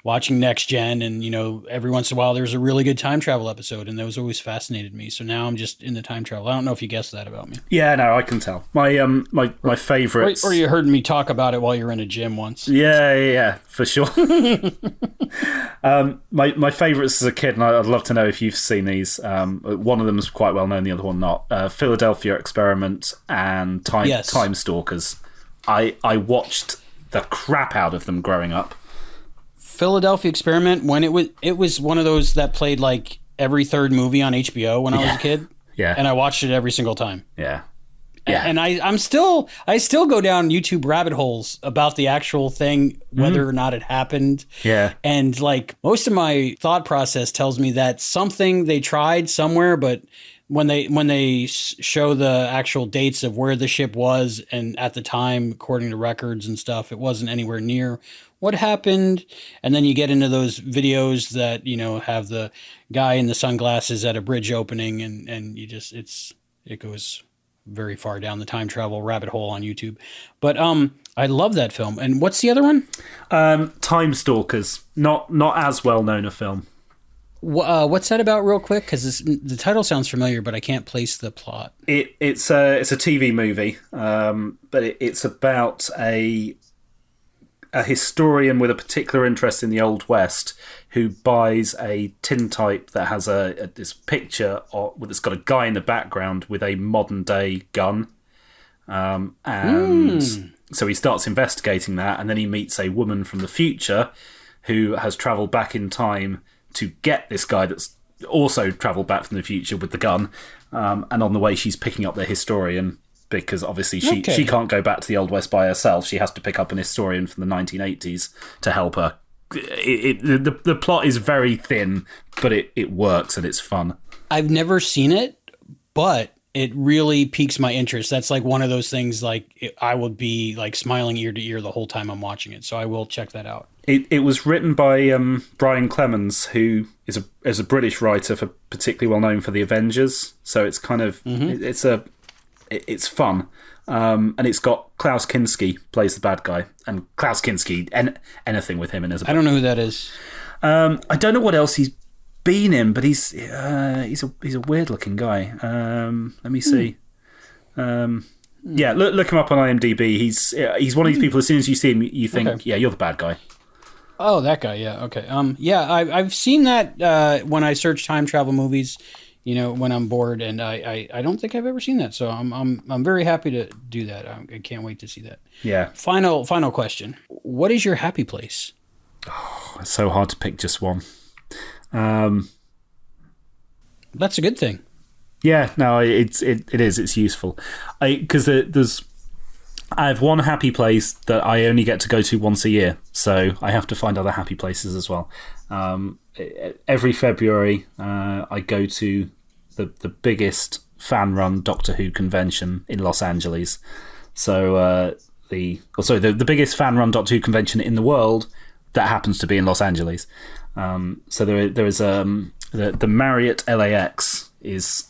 watching Next Gen, and every once in a while there's a really good time travel episode, and those always fascinated me. So now I'm just into time travel. I don't know if you guessed that about me. Yeah, no, I can tell. My favourites. Or you heard me talk about it while you were in a gym once. Yeah, for sure. My favourites as a kid, and I'd love to know if you've seen these. One of them is quite well known, the other one not. Philadelphia Experiment and Time Stalkers. I watched the crap out of them growing up. Philadelphia Experiment, when it was one of those that played like every third movie on HBO when I was a kid. Yeah. And I watched it every single time. Yeah. And I still go down YouTube rabbit holes about the actual thing, whether or not it happened. Yeah. And like most of my thought process tells me that something they tried somewhere, but when they show the actual dates of where the ship was and at the time, according to records and stuff, it wasn't anywhere near what happened. And then you get into those videos that, have the guy in the sunglasses at a bridge opening, and you just, it goes very far down the time travel rabbit hole on YouTube. But I love that film. And what's the other one? Time Stalkers. Not as well known a film. What's that about, real quick? Because the title sounds familiar, but I can't place the plot. It's a TV movie, but it's about a historian with a particular interest in the Old West who buys a tintype that has this picture that's got a guy in the background with a modern day gun, and so he starts investigating that, and then he meets a woman from the future who has travelled back in time to get this guy that's also travelled back from the future with the gun, and on the way she's picking up their historian, because obviously she can't go back to the Old West by herself. She has to pick up an historian from the 1980s to help her. The plot is very thin, but it works and it's fun. I've never seen it, but it really piques my interest. That's like one of those things, like I would be like smiling ear to ear the whole time I'm watching it. So I will check that out. It was written by Brian Clemens, who is a British writer, particularly well known for the Avengers. So it's kind of it's fun, and it's got Klaus Kinski plays the bad guy, and Klaus Kinski, anything with him in I don't know who that is. I don't know what else he's been in, but he's a weird looking guy. Let me see. Yeah, look him up on IMDb. He's one of these people. As soon as you see him, you think, yeah, you're the bad guy. Oh, that guy. Yeah. Okay. Yeah, I've seen that when I search time travel movies, when I'm bored, and I don't think I've ever seen that. So I'm very happy to do that. I can't wait to see that. Yeah. Final question. What is your happy place? Oh, it's so hard to pick just one. That's a good thing. Yeah. No, it is. It's useful. Because I have one happy place that I only get to go to once a year, so I have to find other happy places as well. Every February, I go to the biggest fan-run Doctor Who convention in Los Angeles. So the biggest fan-run Doctor Who convention in the world that happens to be in Los Angeles. So there is the Marriott LAX is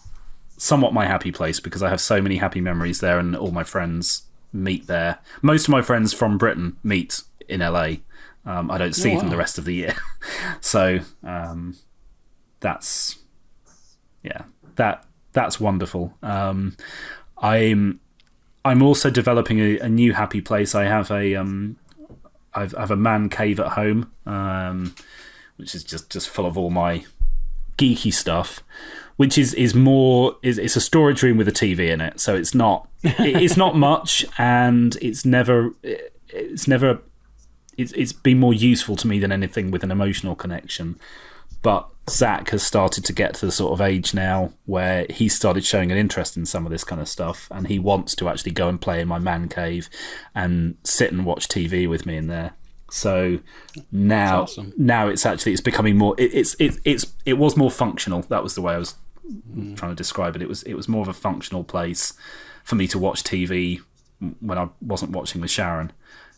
somewhat my happy place because I have so many happy memories there, and all my friends meet there. Most of my friends from Britain meet in LA. I don't see them the rest of the year. So that's wonderful. I'm also developing a new happy place. I have a man cave at home, which is just full of all my geeky stuff, which is it's a storage room with a TV in it. So it's not much, and it's never it's never. It's been more useful to me than anything with an emotional connection. But Zach has started to get to the sort of age now where he started showing an interest in some of this kind of stuff, and he wants to actually go and play in my man cave and sit and watch TV with me in there. So now, awesome. Now it's becoming more. It was more functional. That was the way I was trying to describe it. It was more of a functional place for me to watch TV when I wasn't watching with Sharon.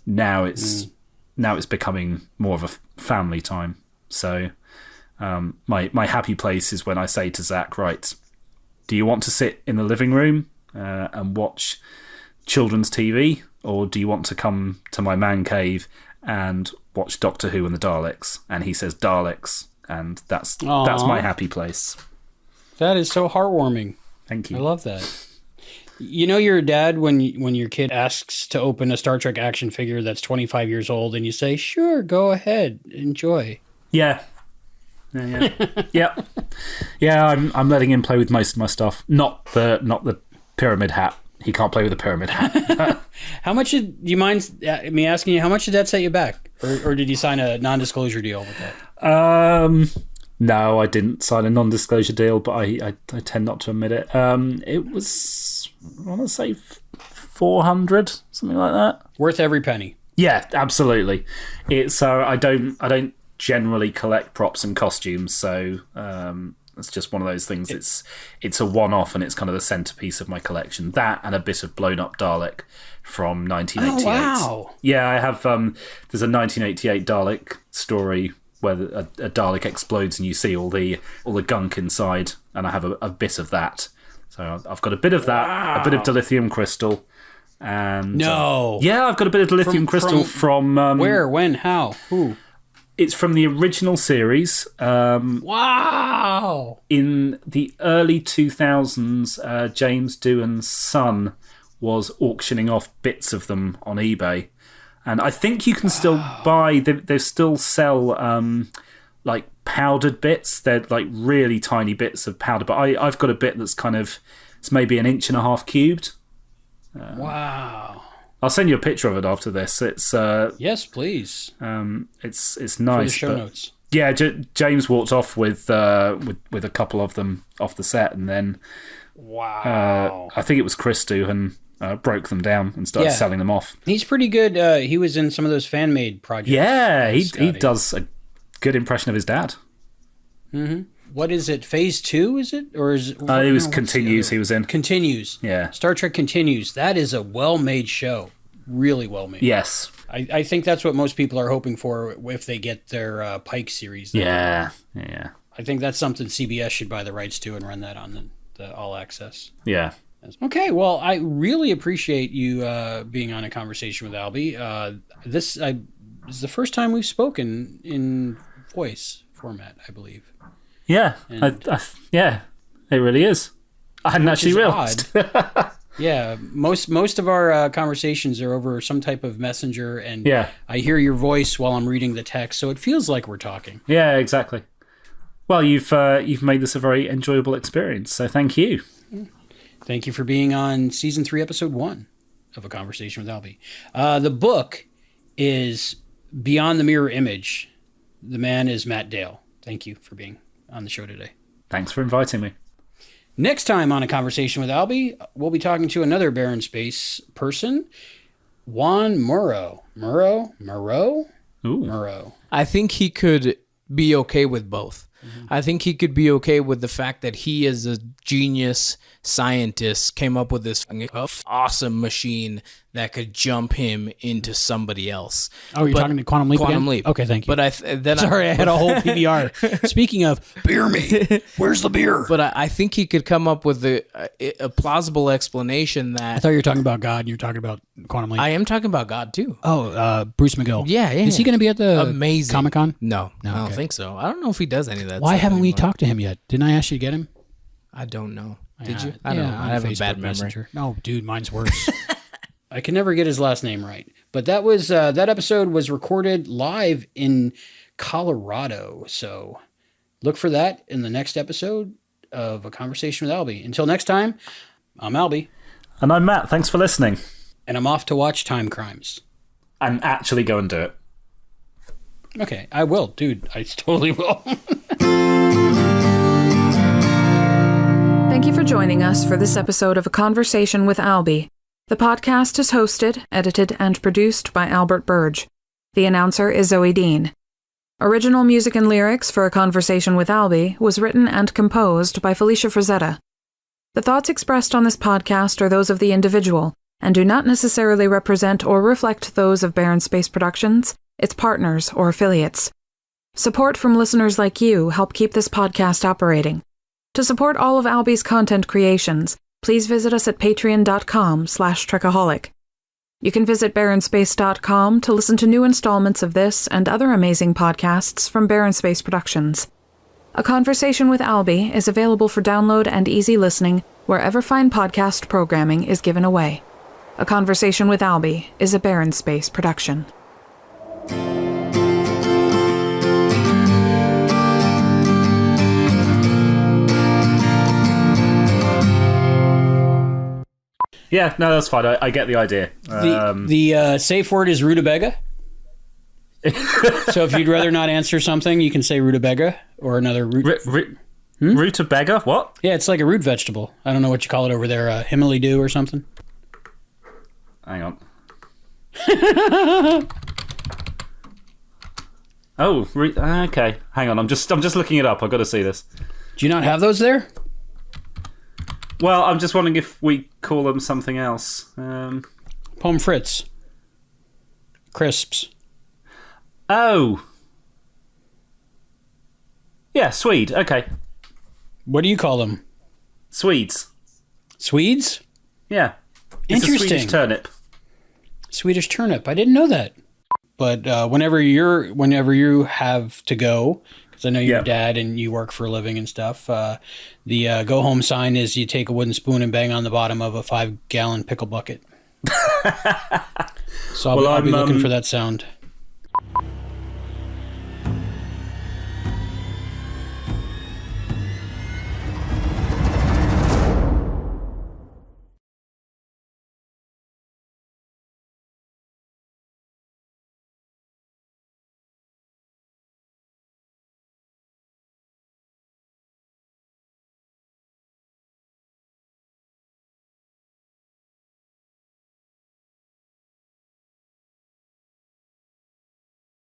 Now it's becoming more of a family time. So my happy place is when I say to Zach, right, do you want to sit in the living room and watch children's TV, or do you want to come to my man cave and watch Doctor Who and the Daleks? And he says Daleks, and that's my happy place. That is so heartwarming. Thank you. I love that. You know, your dad, when your kid asks to open a Star Trek action figure that's 25 years old, and you say, "Sure, go ahead, enjoy." Yeah. Yeah. I'm letting him play with most of my stuff. Not the pyramid hat. He can't play with the pyramid hat. How much do you mind me asking you? How much did that set you back, or did you sign a non-disclosure deal with that? No, I didn't sign a non-disclosure deal, but I tend not to admit it. It was, I want to say, 400, something like that. Worth every penny. Yeah, absolutely. It's I don't generally collect props and costumes, so it's just one of those things. It's a one-off, and it's kind of the centerpiece of my collection. That and a bit of blown-up Dalek from 1988. Oh, wow. Yeah, I have. There's a 1988 Dalek story where a Dalek explodes and you see all the gunk inside, and I have a bit of that. So I've got a bit of that, a bit of dilithium crystal, and no, yeah, I've got a bit of dilithium crystal from where, when, how, who? It's from the original series. Wow! In the early 2000s, James Doohan's son was auctioning off bits of them on eBay. And I think you can still buy, they still sell like powdered bits. They're like really tiny bits of powder. But I've got a bit that's it's maybe 1.5 inches cubed. Wow. I'll send you a picture of it after this. It's yes, please. It's nice. For the show notes. Yeah, James walked off with a couple of them off the set, and then I think it was Chris Doohan broke them down and started selling them off. He's pretty good. He was in some of those fan-made projects. Yeah, he does a good impression of his dad. Mm-hmm. What is it? Phase 2, is it? Or is it? It was Continues he was in. Continues. Yeah. Star Trek Continues. That is a well-made show. Really well-made. Yes. I think that's what most people are hoping for if they get their Pike series. Yeah. I think that's something CBS should buy the rights to and run that on the All Access. Yeah. Okay, well, I really appreciate you being on a conversation with Albie. This is the first time we've spoken in voice format, I believe. Yeah, yeah, it really is. I hadn't actually realised. Yeah, most of our conversations are over some type of messenger, and I hear your voice while I'm reading the text, so it feels like we're talking. Yeah, exactly. Well, you've made this a very enjoyable experience, so thank you. Thank you for being on Season 3, Episode 1 of A Conversation with Albie. The book is Beyond the Mirror Image. The man is Matt Dale. Thank you for being on the show today. Thanks for inviting me. Next time on A Conversation with Albie, we'll be talking to another Barren Space person, Juan Murrow. Murrow. I think he could be okay with both. Mm-hmm. I think he could be okay with the fact that he, as a genius scientist, came up with this awesome machine that could jump him into somebody else. Oh, you're talking to Quantum Leap Quantum again? Leap. Okay, thank you. But I had a whole PBR. Speaking of, beer me. Where's the beer? But I think he could come up with a plausible explanation that... I thought you were talking about God and you're talking about Quantum Leap. I am talking about God, too. Oh, Bruce McGill. Yeah. Is he going to be at the Amazing Comic-Con? No, I don't think so. I don't know if he does any of that Why stuff haven't we anymore. talked to him yet? Didn't I ask you to get him? I don't know. Did you? I don't know. I have a bad memory. Messenger. No, dude, mine's worse. I can never get his last name right. But that was that episode was recorded live in Colorado. So look for that in the next episode of A Conversation with Albie. Until next time, I'm Albie. And I'm Matt. Thanks for listening. And I'm off to watch Time Crimes. and actually go and do it. Okay, I will, dude. I totally will. Thank you for joining us for this episode of A Conversation with Albie. The podcast is hosted, edited, and produced by Albert Burge. The announcer is Zoe Dean. Original music and lyrics for A Conversation with Albie was written and composed by Felicia Frazetta. The thoughts expressed on this podcast are those of the individual and do not necessarily represent or reflect those of Barren Space Productions, its partners, or affiliates. Support from listeners like you help keep this podcast operating. To support all of Albie's content creations, please visit us at patreon.com/Trekaholic. You can visit barrenspace.com to listen to new installments of this and other amazing podcasts from Barren Space Productions. A Conversation with Albie is available for download and easy listening wherever fine podcast programming is given away. A Conversation with Albie is a Barren Space production. Yeah, no, that's fine. I get the idea. The safe word is rutabaga. So if you'd rather not answer something, you can say rutabaga or another root. Rutabaga? What? Yeah, it's like a root vegetable. I don't know what you call it over there. Himily dew or something. Hang on. Okay. Hang on. I'm just looking it up. I've got to see this. Do you not have those there? Well, I'm just wondering if we call them something else. Pommes frites. Crisps. Oh. Yeah, Swede. Okay. What do you call them? Swedes. Swedes? Yeah. It's Interesting. a Swedish turnip. Swedish turnip. I didn't know that. But whenever you have to go, because I know you're dad and you work for a living and stuff, the go home sign is you take a wooden spoon and bang on the bottom of a 5-gallon pickle bucket. So I'll be looking for that sound.